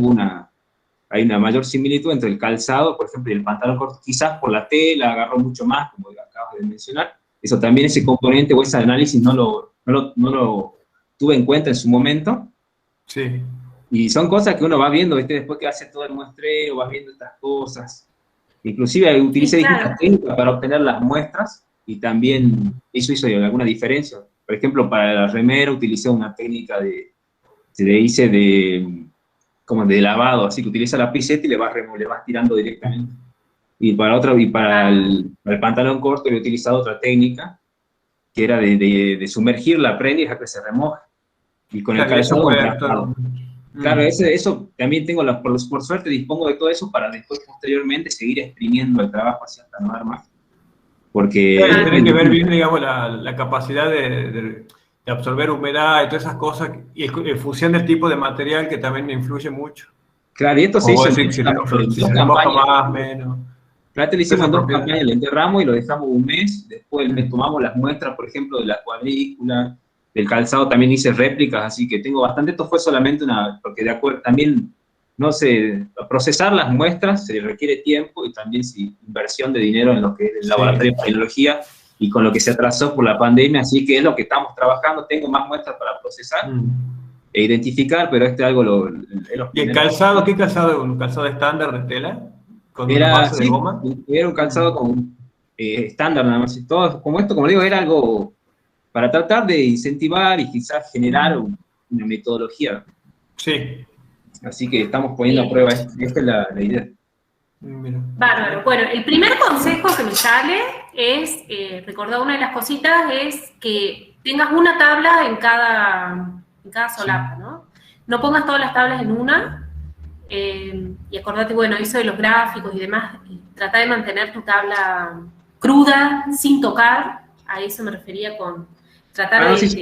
hay una mayor similitud entre el calzado, por ejemplo, y el pantalón corto, quizás por la tela, agarró mucho más, como acabas de mencionar. Eso también, ese componente o ese análisis no lo tuve en cuenta en su momento. Sí. Y son cosas que uno va viendo, ¿viste? Después que hace todo el muestreo, vas viendo estas cosas. Inclusive utilicé distintas técnicas para obtener las muestras, y también eso hizo alguna diferencia. Por ejemplo, para la remera utilicé una técnica como de lavado, así que utiliza la pinceta y le vas tirando directamente. Y para el pantalón corto he utilizado otra técnica, que era de sumergir la prenda y dejar que se remoje. Y con el calzado... Claro, eso también tengo, por suerte dispongo de todo eso para después, posteriormente, seguir exprimiendo el trabajo hacia esta norma. Porque... Tiene que ver bien, digamos, la capacidad de absorber humedad y todas esas cosas, y en función del tipo de material, que también me influye mucho. Claro, y esto se hizo si se moja más, menos. Claro, le hicimos 2 campañas, le enterramos y lo dejamos un mes, después tomamos las muestras, por ejemplo, de la cuadrícula, del calzado también hice réplicas, así que tengo bastante. Esto fue solamente porque de acuerdo, también, no sé, procesar las muestras se requiere tiempo, y también inversión de dinero en lo que es el laboratorio de biología, y con lo que se atrasó por la pandemia, así que es lo que estamos trabajando. Tengo más muestras para procesar e identificar, pero es algo ¿Y el calzado, qué calzado? ¿Un calzado estándar de tela? ¿Con una base de goma? Era un calzado estándar nada más, y todo, como esto, como digo, era algo para tratar de incentivar y quizás generar una metodología. Sí. Así que estamos poniendo a prueba esto. Esta es la idea. Bárbaro. Bueno, el primer consejo que me sale es, recordar una de las cositas, es que tengas una tabla en cada solapa, ¿no? No pongas todas las tablas en una, y acordate, bueno, eso de los gráficos y demás, trata de mantener tu tabla cruda, sin tocar. A eso me refería con tratar de... Sí,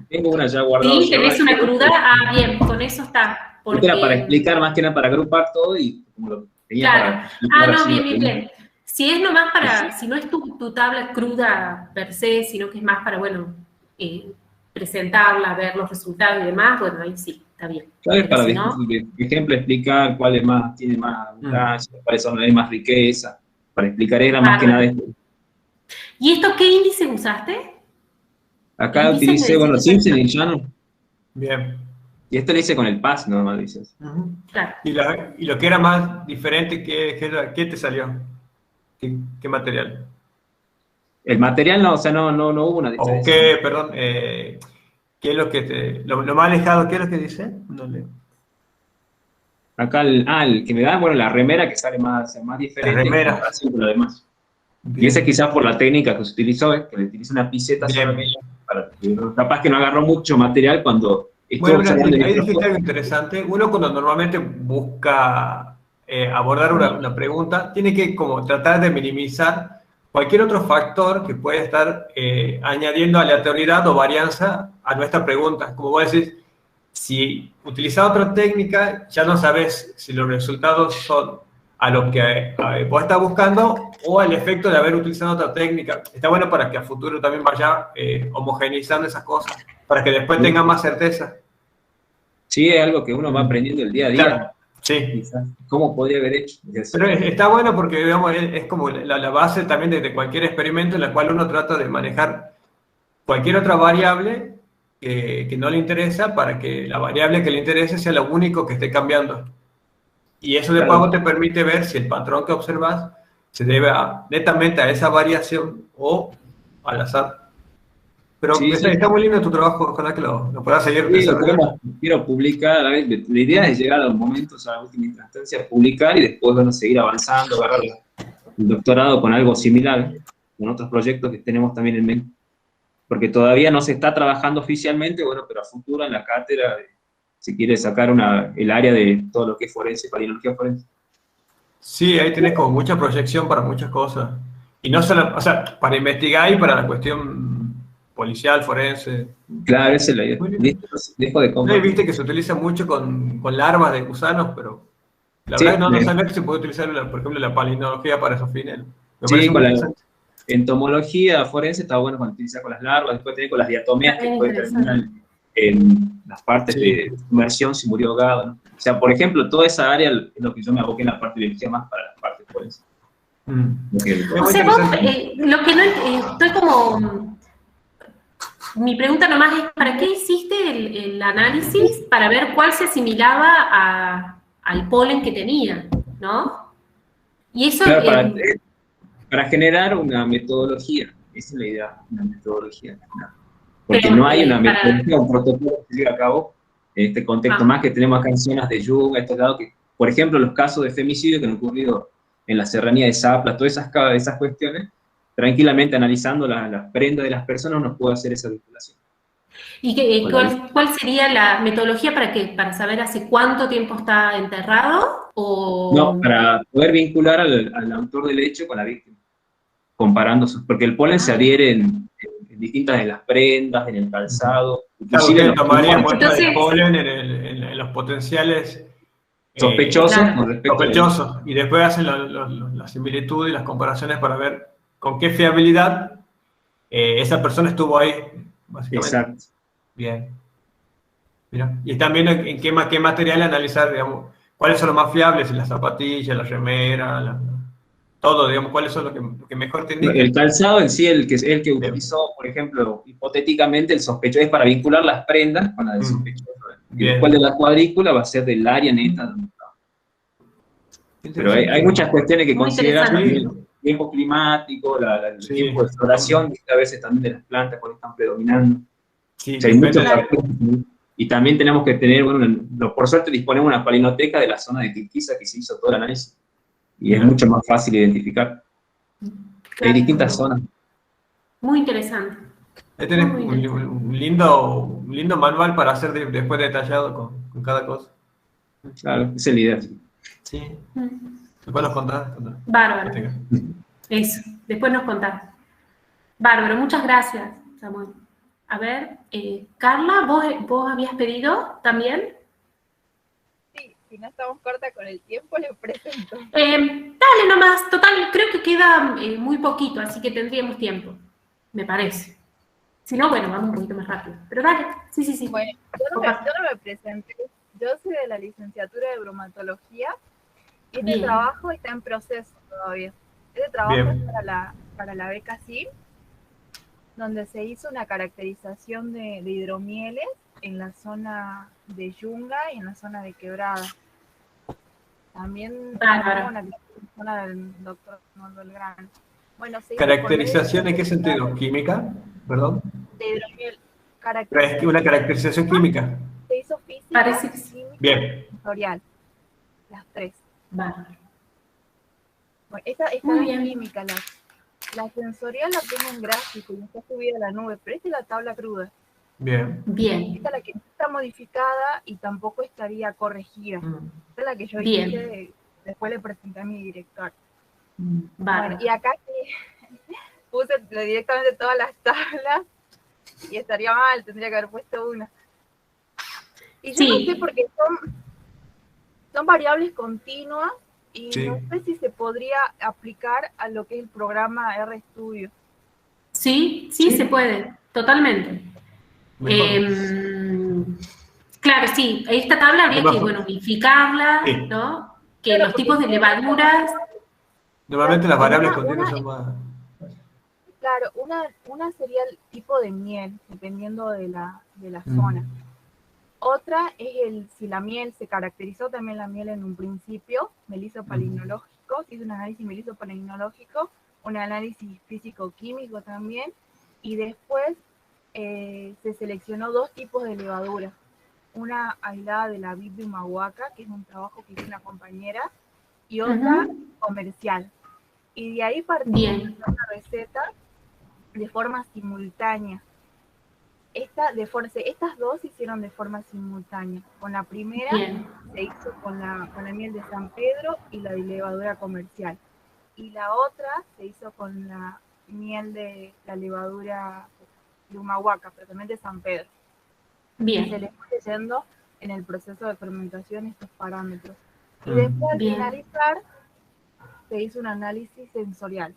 tengo una ya guardada. Sí, tenés una cruda, bien, con eso está. Porque... Era para explicar, más que nada para agrupar todo, y como lo tenía para... Bien. Si es nomás si no es tu tabla cruda per se, sino que es más para, bueno, presentarla, ver los resultados y demás, bueno, ahí sí, está bien. Claro, para, por ejemplo, explicar cuál tiene más abundancia, cuáles son las más riqueza, para explicar era más que nada esto. ¿Y esto qué índice usaste? Acá utilicé, Simpson y Shannon. Bien. Y esto lo hice con el PAS, nomás dices. Claro. ¿Y lo que era más diferente, qué te salió? ¿Qué material? El material no hubo una diferencia. ¿Qué es lo que lo más alejado, qué es lo que dice? No leo. Acá el que me da, la remera, que sale más diferente. La remera. Con lo demás. Bien. Y esa quizás por la técnica que se utilizó, que le utilicé una pinceta solamente, capaz que no agarró mucho material cuando... Ahí dijiste algo interesante. Uno, cuando normalmente busca abordar una pregunta, tiene que como tratar de minimizar cualquier otro factor que pueda estar añadiendo aleatoriedad o varianza a nuestra pregunta. Como vos decís, Si utilizas otra técnica, ya no sabes si los resultados son a lo que vos estás buscando o al efecto de haber utilizado otra técnica. Está bueno para que a futuro también vaya homogeneizando esas cosas, para que después tenga más certeza. Sí, es algo que uno va aprendiendo el día a día. Claro, sí. Quizás, ¿cómo podría haber hecho? Pero está bueno porque, digamos, es como la base también de cualquier experimento en la cual uno trata de manejar cualquier otra variable que no le interesa para que la variable que le interese sea lo único que esté cambiando. Y eso de pago te permite ver si el patrón que observas se debe netamente a esa variación o al azar. Pero Sí, está muy lindo tu trabajo, ojalá que lo puedas seguir sí, desarrollando. quiero publicar, la idea es llegar a los momentos, a la última instancia, publicar y después, bueno, seguir avanzando, agarrar el doctorado con algo similar, con otros proyectos que tenemos también en mente. Porque todavía no se está trabajando oficialmente, bueno, pero a futuro en la cátedra se quiere sacar el área de todo lo que es forense, palinología forense. Sí, ahí tienes como mucha proyección para muchas cosas. Y no solo, o sea, para investigar y para la cuestión policial, forense. Claro, esa es la idea. Dejo de No, viste que se utiliza mucho con larvas de gusanos, pero la verdad no sabía que se puede utilizar, por ejemplo, la palinología para esos fines. Me parece muy interesante. Entomología forense está bueno cuando utiliza con las larvas, después tiene con las diatomeas que puede terminar en las partes de sumersión si murió ahogado, ¿no? O sea, por ejemplo, toda esa área es lo que yo me aboqué en la parte de biología más para las partes forenses. O sea, vos, lo que no estoy como... Mi pregunta nomás es, ¿para qué hiciste el análisis? Para ver cuál se asimilaba al polen que tenía, ¿no? Y eso... Claro, para generar una metodología, esa es la idea, una metodología. Porque pero, no hay una metodología, un protocolo que se lleve a cabo en este contexto, más que tenemos acá en zonas de Jung, a estos lados, que, por ejemplo, los casos de femicidio que han ocurrido en la serranía de Zapla, todas esas cuestiones, tranquilamente analizando las prendas de las personas, uno puede hacer esa vinculación. ¿Y cuál sería la metodología para saber hace cuánto tiempo está enterrado? ¿O... No, para poder vincular al autor del hecho con la víctima, comparando, porque el polen se adhiere en distintas de las prendas, en el calzado. Inclusive tomaría muestra de polen en los potenciales sospechosos. Sospechosos. Y después hacen la similitud y las comparaciones para ver con qué fiabilidad esa persona estuvo ahí, básicamente. Exacto. Bien. Mira. Y también en qué material analizar, digamos, cuáles son los más fiables, las zapatillas, la remera, todo, digamos, cuáles son los que mejor te indican. El calzado en sí, el que utilizó, por ejemplo, hipotéticamente, el sospechoso es para vincular las prendas con la del sospechoso. Y después de la cuadrícula va a ser del área neta. Pero hay muchas cuestiones que considerar, el tiempo climático, el tiempo de floración, que a veces también de las plantas cuando están predominando. Sí, o sea, hay muchos factores. Y también tenemos que tener, bueno, por suerte disponemos de una palinoteca de la zona de Quilquiza que se hizo todo el análisis. Y es mucho más fácil identificar. Claro. Hay distintas zonas. Muy interesante. Ahí tenés un lindo manual para hacer después detallado con cada cosa. Claro, esa es la idea. Sí. Después nos contás. Bárbaro. Eso, después nos contás. Bárbaro, muchas gracias, Samuel. A ver, Carla, ¿vos habías pedido también? Sí, si no estamos corta con el tiempo, le presento. Dale nomás, total, creo que queda muy poquito, así que tendríamos tiempo, me parece. Si no, bueno, vamos un poquito más rápido. Pero dale, sí. Bueno, yo no me presenté, yo soy de la licenciatura de bromatología y este trabajo está en proceso todavía. Este trabajo es para la beca SIM, donde se hizo una caracterización de hidromieles en la zona de Yunga y en la zona de Quebrada. También una zona del doctor Manuel Gran. Bueno, ¿caracterización en qué sentido? ¿Química? ¿Perdón? De hidromiel. ¿Es una caracterización química? Se hizo física, parece que química y sensorial. Las tres. Bueno, esta es la química, la sensorial la tengo en gráfico y está subida a la nube, pero esta es la tabla cruda. Bien. Esta es la que no está modificada y tampoco estaría corregida. Esta es la que yo hice, después le presenté a mi director. Bueno, y acá puse directamente todas las tablas y estaría mal, tendría que haber puesto una. Y yo no sé porque son variables continuas y no sé si se podría aplicar a lo que es el programa RStudio. Sí, se puede, totalmente. Claro, sí, esta tabla habría que, unificarla, ¿no? Que los tipos de levaduras... Normalmente las variables continuas son más... Claro, una sería el tipo de miel, dependiendo de la zona. Otra es si la miel se caracterizó también la miel en un principio, melisopalinológico, se hizo un análisis melisopalinológico, un análisis físico-químico también, y después se seleccionó 2 tipos de levadura. Una aislada de la vid de Humahuaca, que es un trabajo que hizo una compañera, y otra comercial. Y de ahí partimos una receta de forma simultánea. Estas 2 se hicieron de forma simultánea. Con la primera se hizo con la miel de San Pedro y la de levadura comercial. Y la otra se hizo con la miel de la levadura de Humahuaca, pero también de San Pedro. Y se le fue leyendo en el proceso de fermentación estos parámetros. Y después al finalizar se hizo un análisis sensorial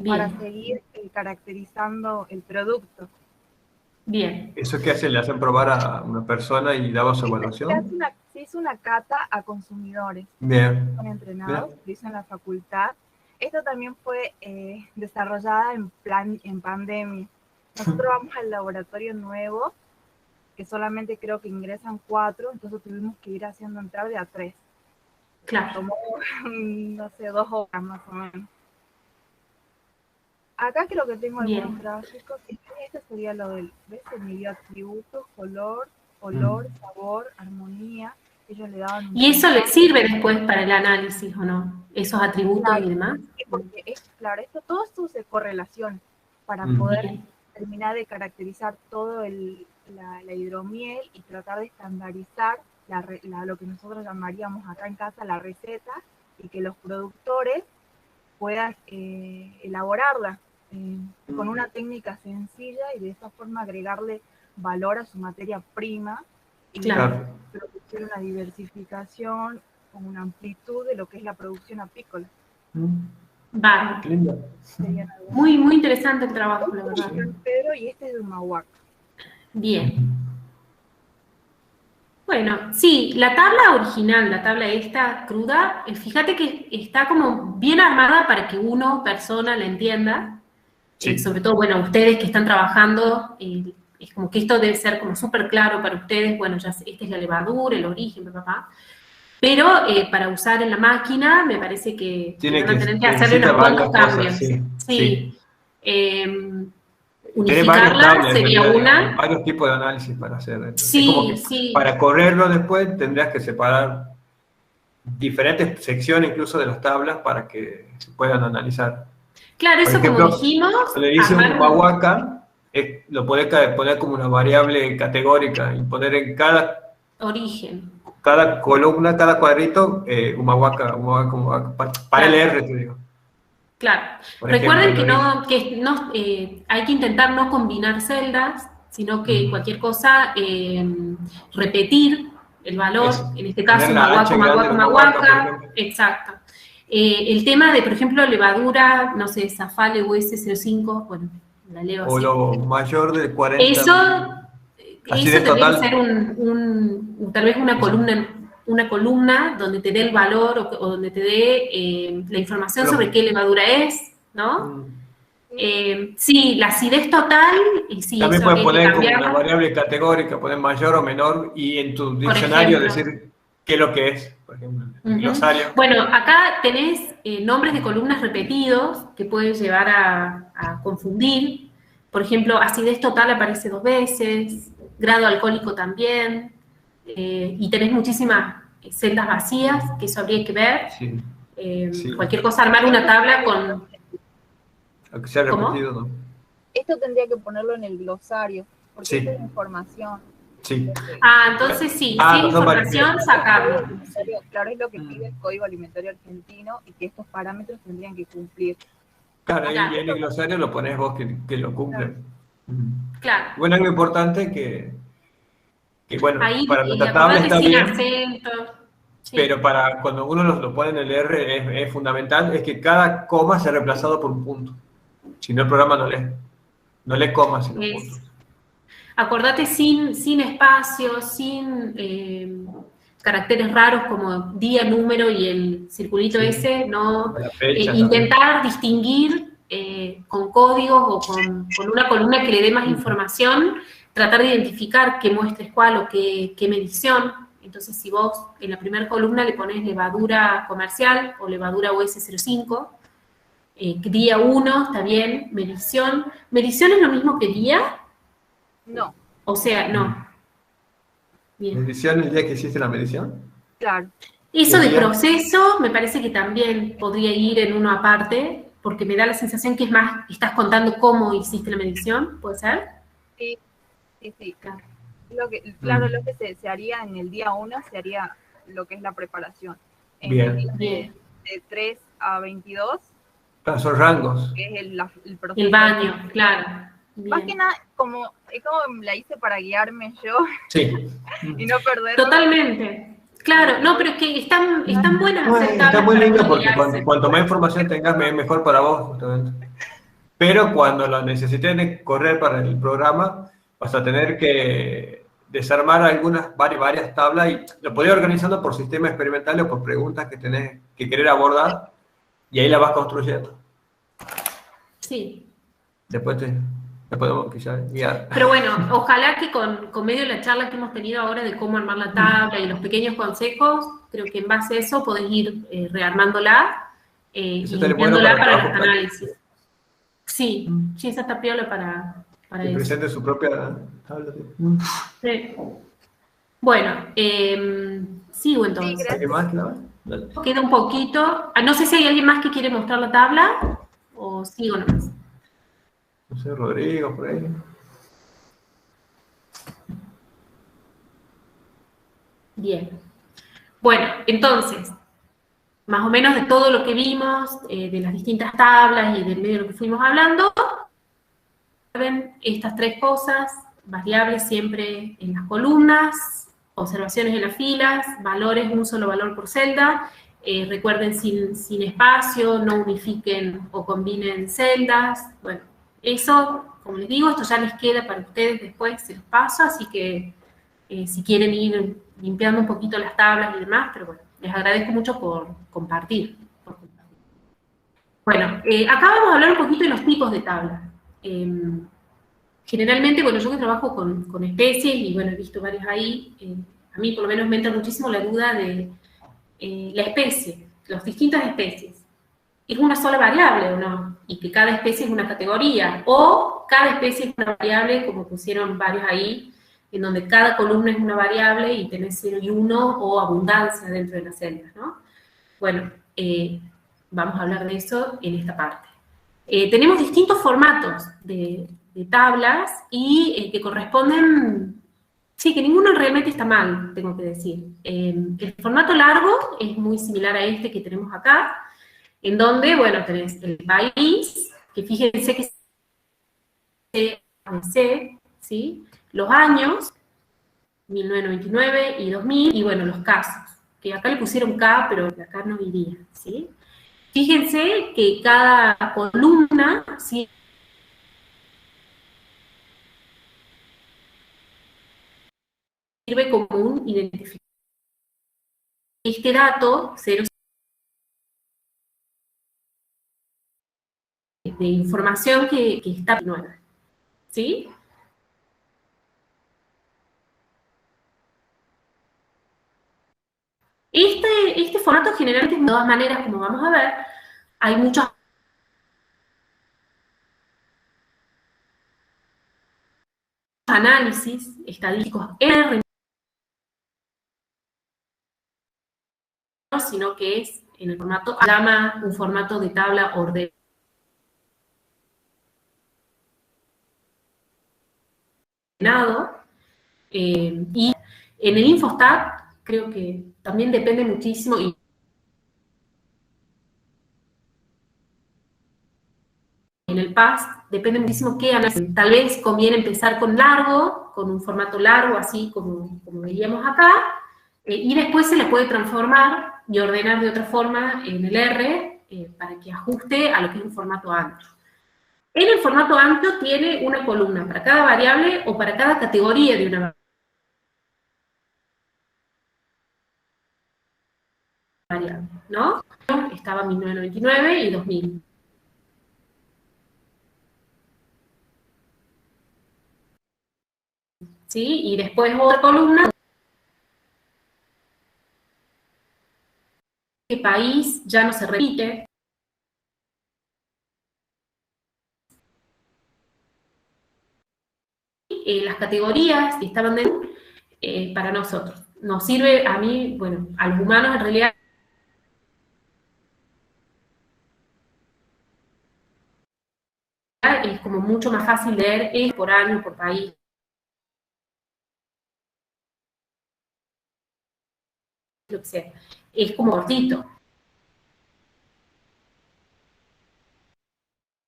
para seguir caracterizando el producto. Bien. ¿Eso qué hacen? ¿Le hacen probar a una persona y daba su evaluación? Se hizo una cata a consumidores. Bien. Son entrenados, lo hizo en la facultad. Esto también fue desarrollada en pandemia. Nosotros vamos al laboratorio nuevo, que solamente creo que ingresan 4, entonces tuvimos que ir haciendo entrar de a 3. Claro. Tomó, no sé, 2 horas más o menos. Acá creo que tengo algunos gráficos. Este sería lo del, ¿ves? Se midió atributos, color, olor, sabor, armonía. Ellos le daban ¿Y eso les sirve después para el análisis o no? Esos atributos y demás. Porque todo esto se correlaciona para poder terminar de caracterizar todo la hidromiel y tratar de estandarizar lo que nosotros llamaríamos acá en casa la receta y que los productores puedan elaborarla con una técnica sencilla y de esa forma agregarle valor a su materia prima y producir una diversificación con una amplitud de lo que es la producción apícola. Vale. Muy, muy interesante el trabajo, la verdad. San Pedro y este es de Humahuaca. Bien. Bueno, sí, la tabla original, la tabla esta cruda, fíjate que está como bien armada para que persona, la entienda. Sobre todo, ustedes que están trabajando, es como que esto debe ser como súper claro para ustedes. Bueno, esta es la levadura, el origen, papá. Pero para usar en la máquina, me parece que van a tener que hacerle unos cuantos cambios. Unificarla sería una. Varios tipos de análisis para hacer. Sí. Para correrlo después tendrías que separar diferentes secciones incluso de las tablas para que se puedan analizar. Claro, eso, por ejemplo, como dijimos. Le dice un Humahuaca, lo podés poner como una variable categórica y poner en cada origen. Cada columna, cada cuadrito, Humahuaca, para el R, te digo. Claro. Recuerden que hay que intentar no combinar celdas, sino que cualquier cosa, repetir el valor, en este caso, Humahuaca, exacto. El tema de, por ejemplo, levadura, no sé, Zafale US05, la leo así. O lo mayor de 40. Eso tendría que ser tal vez una columna donde te dé el valor o donde te dé la información sobre qué levadura es, ¿no? Sí, la acidez total, y sí, también eso puedes poner como cambiarla. una variable categórica, poner mayor o menor, y en tu diccionario decir qué es lo que es, por ejemplo, el glosario. Bueno, acá tenés nombres de columnas repetidos que pueden llevar a confundir. Por ejemplo, acidez total aparece 2 veces, grado alcohólico también, y tenés muchísimas celdas vacías, que eso habría que ver. Cualquier cosa, armar una tabla con... Lo que sea repetido, ¿no? Esto tendría que ponerlo en el glosario, porque esta es información. Entonces sí, sin información, sacarlo. Claro, es lo que pide el Código Alimentario Argentino y que estos parámetros tendrían que cumplir. Claro, y en el glosario lo pones vos que lo cumple. Claro. Bueno, algo importante que que bueno, ahí, para nuestra y tabla acordate está sin bien, acento. Sí. pero para cuando uno lo pone en el R es fundamental, es que cada coma sea reemplazado por un punto. Si no, el programa no lee comas, sino puntos. Acordate sin espacio, sin caracteres raros como día, número y el circulito ese, ¿no? Intentar distinguir con códigos o con una columna que le dé más información, tratar de identificar qué muestra es cuál o qué medición. Entonces, si vos en la primera columna le pones levadura comercial o levadura US05, día 1, está bien, medición. ¿Medición es lo mismo que día? No. O sea, no. Bien. ¿Medición el día que hiciste la medición? Claro. Eso de proceso me parece que también podría ir en uno aparte, porque me da la sensación que es más, estás contando cómo hiciste la medición, ¿puede ser? Sí. Claro. Lo que se haría en el día 1 se haría lo que es la preparación. En el día de 3 a 22. Son rangos. Que es el proceso. El baño, claro. Bien. Más que nada, es como la hice para guiarme yo. Sí. Y no perder. Totalmente. Claro, no, pero es que están buenas. Está muy lindo porque cuanto más información tengas, mejor para vos, justamente. Pero cuando lo necesites correr para el programa, vas a tener que desarmar varias tablas y lo podés ir organizando por sistema experimental o por preguntas que tenés que querer abordar y ahí la vas construyendo. Sí. Después te podemos quizás guiar. Pero bueno, ojalá que con medio de la charla que hemos tenido ahora de cómo armar la tabla y los pequeños consejos, creo que en base a eso podés ir rearmándola y limpiándola para los análisis. Sí, esa está piola para eso. Presente su propia tabla. Sí. Bueno, sigo entonces. ¿Qué más, Clara? Queda un poquito. No sé si hay alguien más que quiere mostrar la tabla o sigo nomás. No sé, Rodrigo, por ahí. Bien. Bueno, entonces, más o menos de todo lo que vimos, de las distintas tablas y del medio de lo que fuimos hablando, ven estas tres cosas, variables siempre en las columnas, observaciones en las filas, valores, un solo valor por celda, recuerden sin espacio, no unifiquen o combinen celdas, bueno, eso, como les digo, esto ya les queda para ustedes después, se los paso, así que si quieren ir limpiando un poquito las tablas y demás, pero bueno, les agradezco mucho por compartir. Bueno, acá vamos a hablar un poquito de los tipos de tablas. Generalmente, bueno, yo que trabajo con especies, y bueno, he visto varias ahí, a mí por lo menos me entra muchísimo la duda de la especie, las distintas especies. ¿Es una sola variable o no? Y que cada especie es una categoría, o cada especie es una variable, como pusieron varios ahí, en donde cada columna es una variable y tenés 0 y 1 o abundancia dentro de las celdas, ¿no? Bueno, vamos a hablar de eso en esta parte. Tenemos distintos formatos de tablas y que corresponden, sí, que ninguno realmente está mal, tengo que decir. El formato largo es muy similar a este que tenemos acá, en donde, bueno, tenés el país, que fíjense que es ¿sí? Los años, 1999 y 2000, y bueno, los casos, que acá le pusieron K, pero acá no iría, ¿sí? Fíjense que cada columna, ¿sí?, sirve como un identificador. Este dato, 0, de información que está nueva, ¿sí? Este formato generalmente, de todas maneras, como vamos a ver, hay muchos análisis estadísticos R, sino que es en el formato, llama un formato de tabla ordenado. Y en el Infostat creo que también depende muchísimo, y en el PAS depende muchísimo qué análisis. Tal vez conviene empezar con largo con un formato largo, así como veíamos acá, y después se le puede transformar y ordenar de otra forma en el R para que ajuste a lo que es un formato ancho. En el formato ancho tiene una columna para cada variable o para cada categoría de una variable, ¿no? Estaba 1999 y 2000. ¿Sí? Y después otra columna. ¿Qué país ya no se repite? Las categorías que estaban dentro para nosotros. Nos sirve a mí, bueno, a los humanos en realidad es como mucho más fácil leer es por año, por país. Lo que sea. Es como cortito.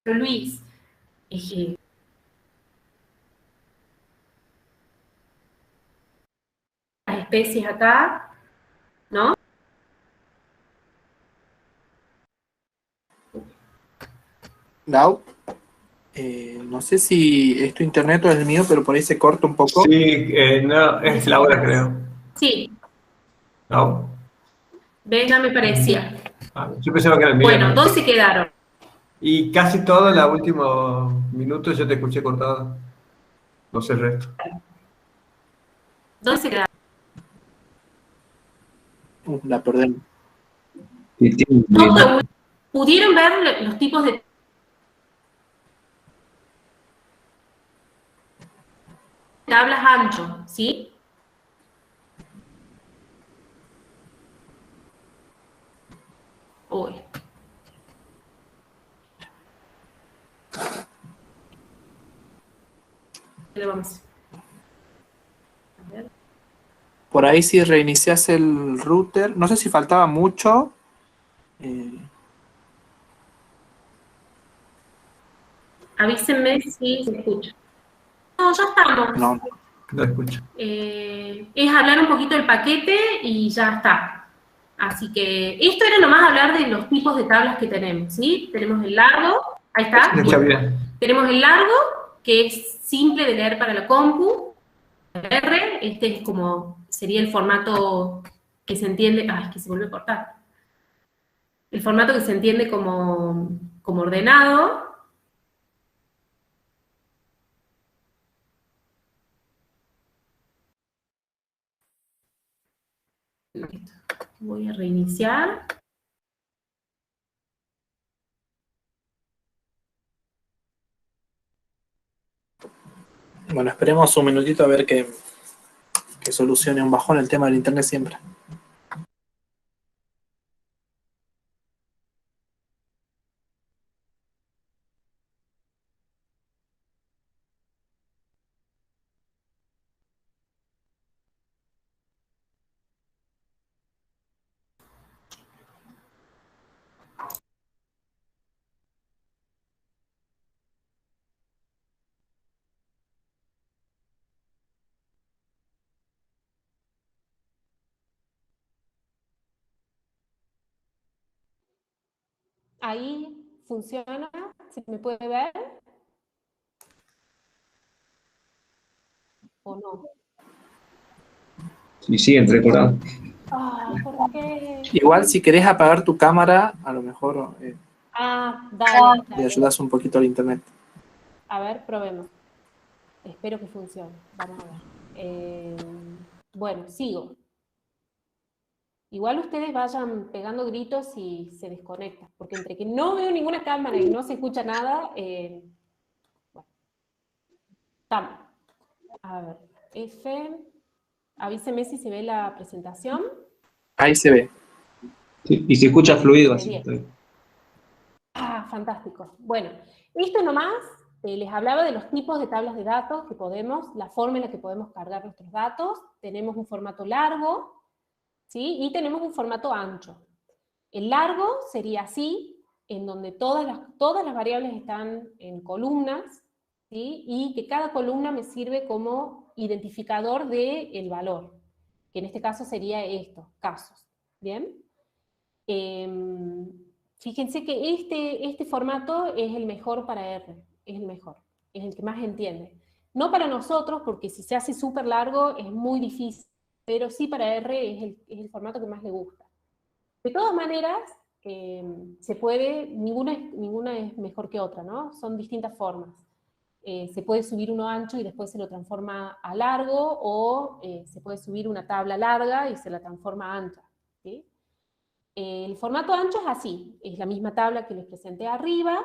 Pero Luis, es que las especies acá, ¿no? Lau, no sé si es tu internet o es el mío, pero por ahí se corta un poco. Sí, no, es Laura, creo. Sí. ¿No? ¿Ves? Ya me parecía. Yo pensaba que era el mío. Bueno, ¿dónde se quedaron? Y casi todo el último minuto yo te escuché cortado. No sé el resto. ¿Dónde se quedaron? La perdemos. No, ¿pudieron ver los tipos de tablas ancho, sí? Uy. ¿Qué le vamos a hacer? A ver. Por ahí si reinicias el router, no sé si faltaba mucho. Avísenme si se escucha. No, ya estamos. No. No escucho. Es hablar un poquito del paquete y ya está. Así que esto era nomás hablar de los tipos de tablas que tenemos, ¿sí? Tenemos el largo, ahí está. Bien. Tenemos el largo, que es simple de leer para la compu. El R, este es como, sería el formato que se entiende, ay, que se vuelve a cortar. El formato que se entiende como ordenado. Voy a reiniciar. Bueno, esperemos un minutito a ver que solucione un bajón el tema del internet siempre. Ahí funciona, ¿se me puede ver? ¿O no? Sí, sí, entrecortado. Ah, ¿por qué? Igual si querés apagar tu cámara, a lo mejor Dale. le ayudas un poquito al internet. A ver, probemos. Espero que funcione. Vamos a ver. Bueno, sigo. Igual ustedes vayan pegando gritos y se desconectan, porque entre que no veo ninguna cámara y no se escucha nada, bueno, estamos. A ver, avíseme si se ve la presentación. Ahí se ve. Sí, y se escucha fluido así. Fantástico. Bueno, esto nomás les hablaba de los tipos de tablas de datos que podemos, la forma en la que podemos cargar nuestros datos. Tenemos un formato largo, ¿sí? Y tenemos un formato ancho. El largo sería así, en donde todas las variables están en columnas, ¿sí? Y que cada columna me sirve como identificador del valor, que en este caso sería esto, casos, ¿bien? Fíjense que este formato es el mejor para R, es el mejor, es el que más entiende. No para nosotros, porque si se hace súper largo es muy difícil, pero sí para R es el formato que más le gusta. De todas maneras, se puede, ninguna es mejor que otra, ¿no? Son distintas formas. Se puede subir uno ancho y después se lo transforma a largo, o se puede subir una tabla larga y se la transforma a ancha, ¿sí? El formato ancho es así, es la misma tabla que les presenté arriba,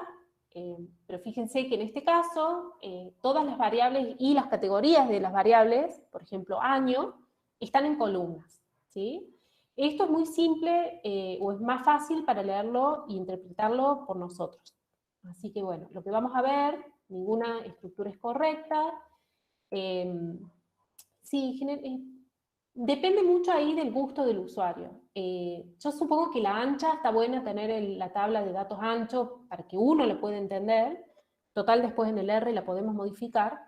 pero fíjense que en este caso, todas las variables y las categorías de las variables, por ejemplo, año, están en columnas, ¿sí? Esto es muy simple, o es más fácil para leerlo e interpretarlo por nosotros. Así que bueno, lo que vamos a ver, ninguna estructura es correcta. Sí, depende mucho ahí del gusto del usuario. Yo supongo que la ancha está buena tener la tabla de datos ancho para que uno lo pueda entender. Total, después en el R la podemos modificar.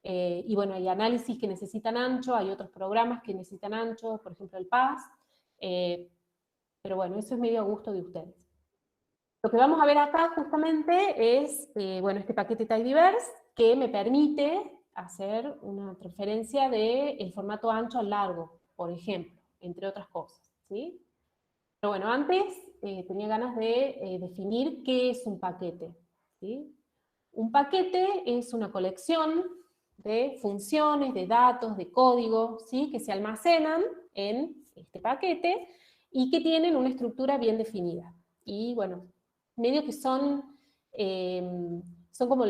Y bueno, hay análisis que necesitan ancho, hay otros programas que necesitan ancho, por ejemplo el PAS. Pero bueno, eso es medio a gusto de ustedes. Lo que vamos a ver acá justamente es, bueno, este paquete tidyverse que me permite hacer una transferencia del formato ancho al largo, por ejemplo, entre otras cosas, ¿sí? Pero bueno, antes tenía ganas de definir qué es un paquete, ¿sí? Un paquete es una colección de funciones, de datos, de código, ¿sí? Que se almacenan en este paquete y que tienen una estructura bien definida. Y bueno, medio que son como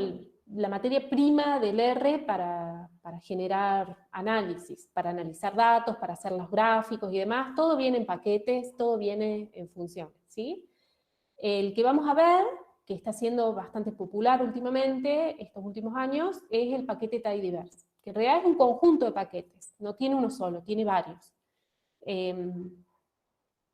la materia prima del R para generar análisis, para analizar datos, para hacer los gráficos y demás. Todo viene en paquetes, todo viene en funciones, ¿sí? El que vamos a ver, que está siendo bastante popular últimamente, estos últimos años, es el paquete tidyverse, que en realidad es un conjunto de paquetes, no tiene uno solo, tiene varios.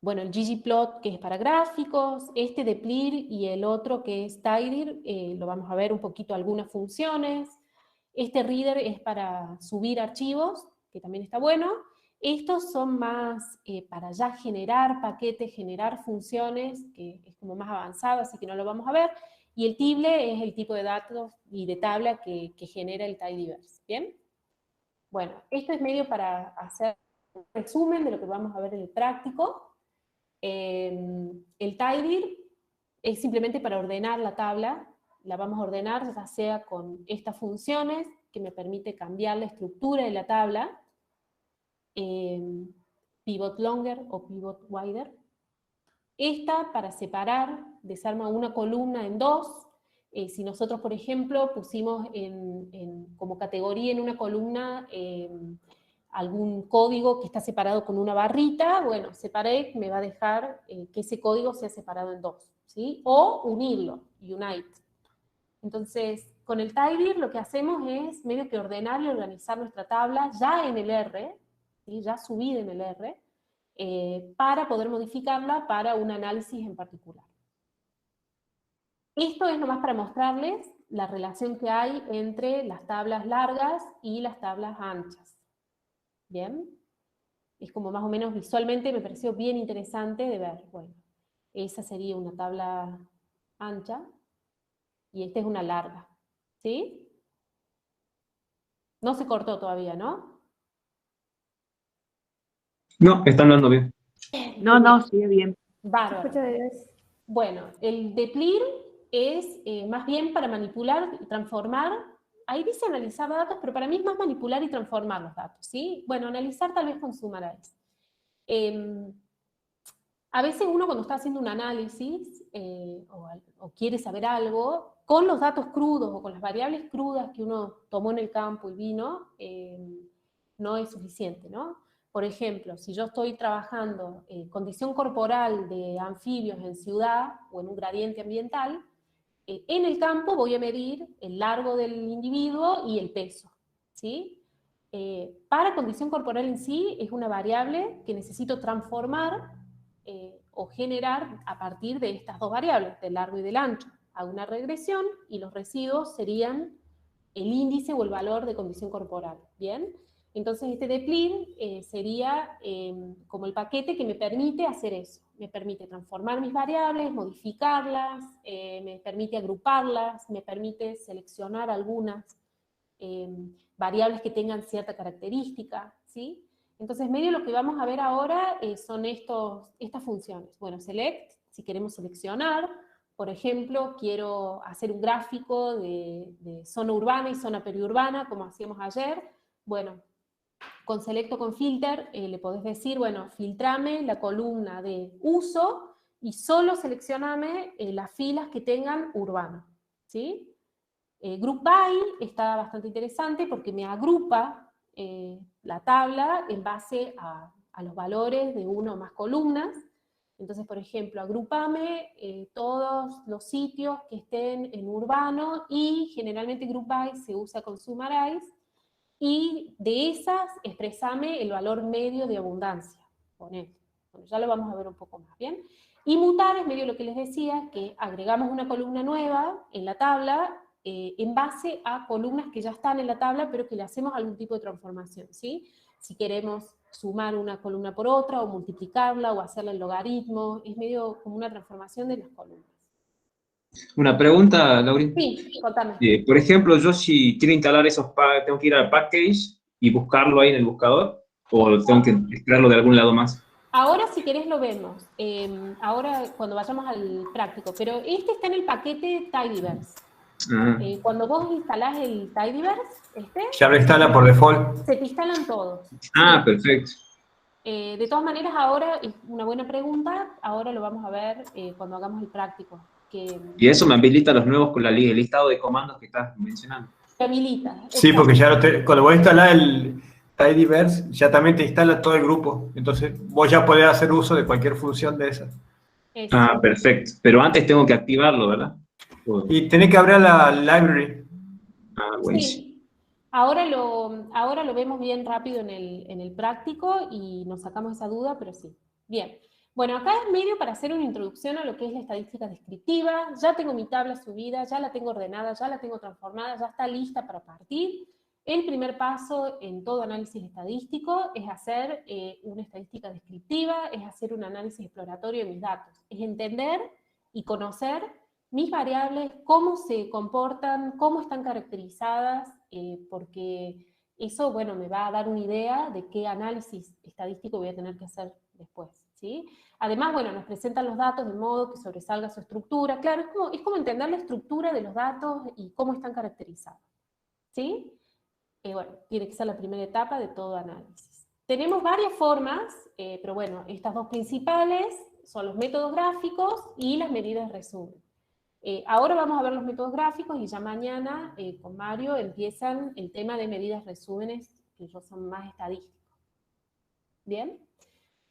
Bueno, el ggplot, que es para gráficos, este de plir y el otro que es tidyr, lo vamos a ver un poquito algunas funciones. Este reader es para subir archivos, que también está bueno. Estos son más para ya generar paquetes, generar funciones, que es como más avanzado, así que no lo vamos a ver. Y el tibble es el tipo de datos y de tabla que genera el tidyverse, ¿bien? Bueno, esto es medio para hacer un resumen de lo que vamos a ver en el práctico. El tidyr es simplemente para ordenar la tabla, la vamos a ordenar ya sea con estas funciones que me permite cambiar la estructura de la tabla, pivot longer o pivot wider. Esta para separar, desarma una columna en dos. Si nosotros, por ejemplo, pusimos como categoría en una columna algún código que está separado con una barrita, bueno, separate me va a dejar que ese código sea separado en dos, ¿sí? O unirlo, unite. Entonces, con el tidyr lo que hacemos es medio que ordenar y organizar nuestra tabla ya en el R, ¿sí? Ya subida en el R, para poder modificarla para un análisis en particular. Esto es nomás para mostrarles la relación que hay entre las tablas largas y las tablas anchas. ¿Bien? Es como más o menos visualmente me pareció bien interesante de ver. Bueno, esa sería una tabla ancha y esta es una larga. ¿Sí? No se cortó todavía, ¿no? No, están dando bien. No, sigue bien. Bárbaro. Bueno, el de plir es más bien para manipular y transformar. Ahí dice analizar datos, pero para mí es más manipular y transformar los datos, ¿sí? Bueno, analizar tal vez con summarize. A veces uno cuando está haciendo un análisis o quiere saber algo, con los datos crudos o con las variables crudas que uno tomó en el campo y vino, no es suficiente, ¿no? Por ejemplo, si yo estoy trabajando condición corporal de anfibios en ciudad o en un gradiente ambiental, en el campo voy a medir el largo del individuo y el peso, ¿sí? Para condición corporal en sí es una variable que necesito transformar o generar a partir de estas dos variables, del largo y del ancho. Hago una regresión y los residuos serían el índice o el valor de condición corporal, ¿bien? Entonces este dplin sería como el paquete que me permite hacer eso. Me permite transformar mis variables, modificarlas, me permite agruparlas, me permite seleccionar algunas variables que tengan cierta característica, ¿sí? Entonces, medio lo que vamos a ver ahora son estas funciones. Bueno, select, si queremos seleccionar, por ejemplo, quiero hacer un gráfico de zona urbana y zona periurbana, como hacíamos ayer. Bueno, con select o con filter le podés decir, bueno, filtrame la columna de uso y solo seleccioname las filas que tengan urbano, ¿sí? Group by está bastante interesante porque me agrupa la tabla en base a los valores de una o más columnas. Entonces, por ejemplo, agrupame todos los sitios que estén en urbano y generalmente Group by se usa con summarize y de esas expresame el valor medio de abundancia. Bueno, ya lo vamos a ver un poco más, ¿bien? Y mutar es medio lo que les decía, que agregamos una columna nueva en la tabla en base a columnas que ya están en la tabla, pero que le hacemos algún tipo de transformación, ¿sí? Si queremos sumar una columna por otra, o multiplicarla, o hacerle el logaritmo, es medio como una transformación de las columnas. Una pregunta, Laurín. Sí, contame. Por ejemplo, yo si quiero instalar tengo que ir al package y buscarlo ahí en el buscador, o tengo que extraerlo de algún lado más. Ahora si querés lo vemos, ahora cuando vayamos al práctico, pero este está en el paquete Tidyverse. Cuando vos instalás el Tidyverse, ya lo instala por default. Se te instalan todos. Ah, perfecto. De todas maneras, ahora es una buena pregunta, ahora lo vamos a ver cuando hagamos el práctico. Y eso me habilita los nuevos con el listado de comandos que estás mencionando. Te habilita. Sí, porque ya cuando vos instalás el Tidyverse, ya también te instala todo el grupo. Entonces, vos ya podés hacer uso de cualquier función de esas. Ah, perfecto. Pero antes tengo que activarlo, ¿verdad? Y tenés que abrir la library. Ah, buenísimo. Sí. Ahora lo vemos bien rápido en el práctico y nos sacamos esa duda, pero sí. Bien. Bueno, acá es medio para hacer una introducción a lo que es la estadística descriptiva. Ya tengo mi tabla subida, ya la tengo ordenada, ya la tengo transformada, ya está lista para partir. El primer paso en todo análisis estadístico es hacer una estadística descriptiva, es hacer un análisis exploratorio de mis datos, es entender y conocer mis variables, cómo se comportan, cómo están caracterizadas, porque eso, bueno, me va a dar una idea de qué análisis estadístico voy a tener que hacer después, ¿sí? Además, bueno, nos presentan los datos de modo que sobresalga su estructura. Claro, es como entender la estructura de los datos y cómo están caracterizados, ¿sí? Bueno, tiene que ser la primera etapa de todo análisis. Tenemos varias formas, pero bueno, estas dos principales son los métodos gráficos y las medidas de resumen. Ahora vamos a ver los métodos gráficos y ya mañana con Mario empiezan el tema de medidas resúmenes, que ellos son más estadísticos. ¿Bien?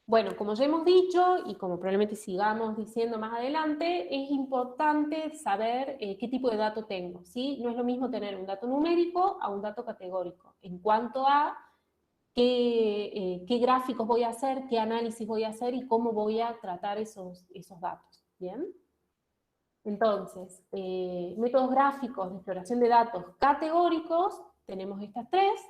Bueno, como ya hemos dicho, y como probablemente sigamos diciendo más adelante, es importante saber qué tipo de dato tengo, ¿sí? No es lo mismo tener un dato numérico a un dato categórico, en cuanto a qué gráficos voy a hacer, qué análisis voy a hacer y cómo voy a tratar esos datos, ¿bien? Entonces, métodos gráficos de exploración de datos categóricos, tenemos estas tres: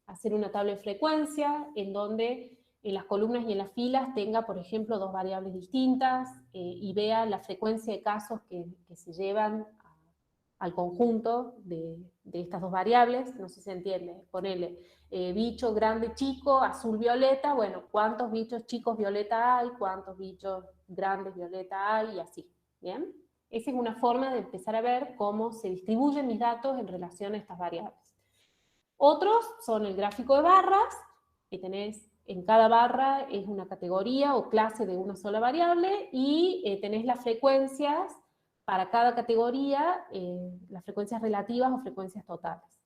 hacer una tabla de frecuencia, en donde en las columnas y en las filas tenga, por ejemplo, dos variables distintas, y vea la frecuencia de casos que se llevan al conjunto de estas dos variables. No sé si se entiende, ponele bicho grande chico, azul violeta, bueno, ¿cuántos bichos chicos violeta hay? ¿Cuántos bichos grandes violeta hay? Y así, ¿bien? Esa es una forma de empezar a ver cómo se distribuyen mis datos en relación a estas variables. Otros son el gráfico de barras, que tenés en cada barra es una categoría o clase de una sola variable, y tenés las frecuencias para cada categoría, las frecuencias relativas o frecuencias totales.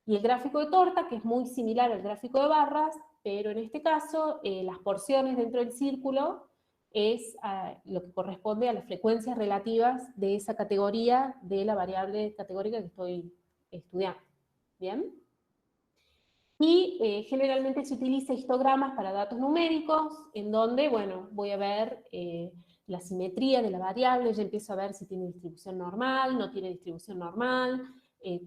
Y el gráfico de torta, que es muy similar al gráfico de barras, pero en este caso las porciones dentro del círculo es lo que corresponde a las frecuencias relativas de esa categoría, de la variable categórica que estoy estudiando. ¿Bien? Y generalmente se utiliza histogramas para datos numéricos, en donde, bueno, voy a ver la simetría de la variable, ya empiezo a ver si tiene distribución normal, no tiene distribución normal,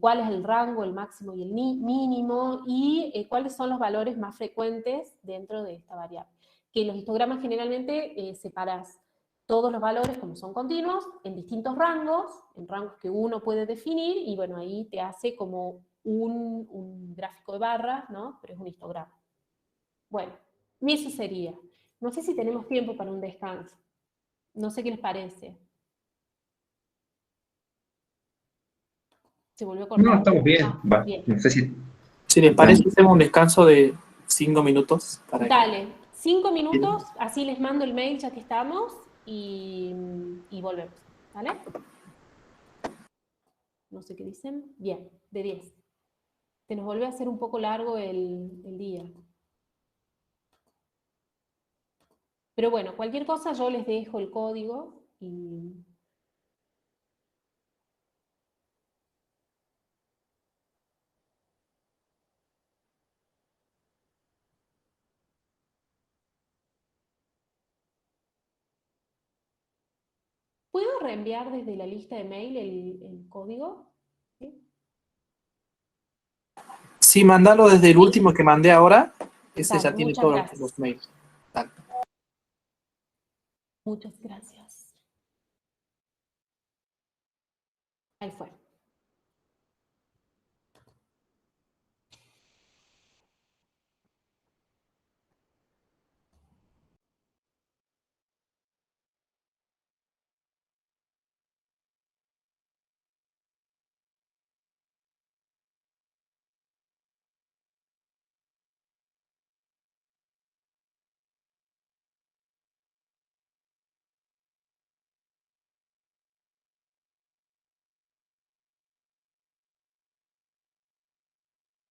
cuál es el rango, el máximo y el mínimo, y cuáles son los valores más frecuentes dentro de esta variable. Que en los histogramas generalmente separas todos los valores, como son continuos, en distintos rangos, en rangos que uno puede definir, y bueno, ahí te hace como un gráfico de barras, ¿no? Pero es un histograma. Bueno, y eso sería. No sé si tenemos tiempo para un descanso. No sé qué les parece. ¿Se volvió a cortar? No, estamos bien. Va. Bien. No sé si... Si les parece, hacemos un descanso de 5 minutos. Dale, 5 minutos, así les mando el mail ya que estamos, y volvemos, ¿vale? No sé qué dicen. Bien, de 10. Se nos vuelve a hacer un poco largo el día. Pero bueno, cualquier cosa yo les dejo el código y... ¿Puedo reenviar desde la lista de mail el código? ¿Sí? Sí, mandalo desde el último que mandé ahora. Ese Dale, ya tiene todos los mails. Dale. Muchas gracias. Ahí fue.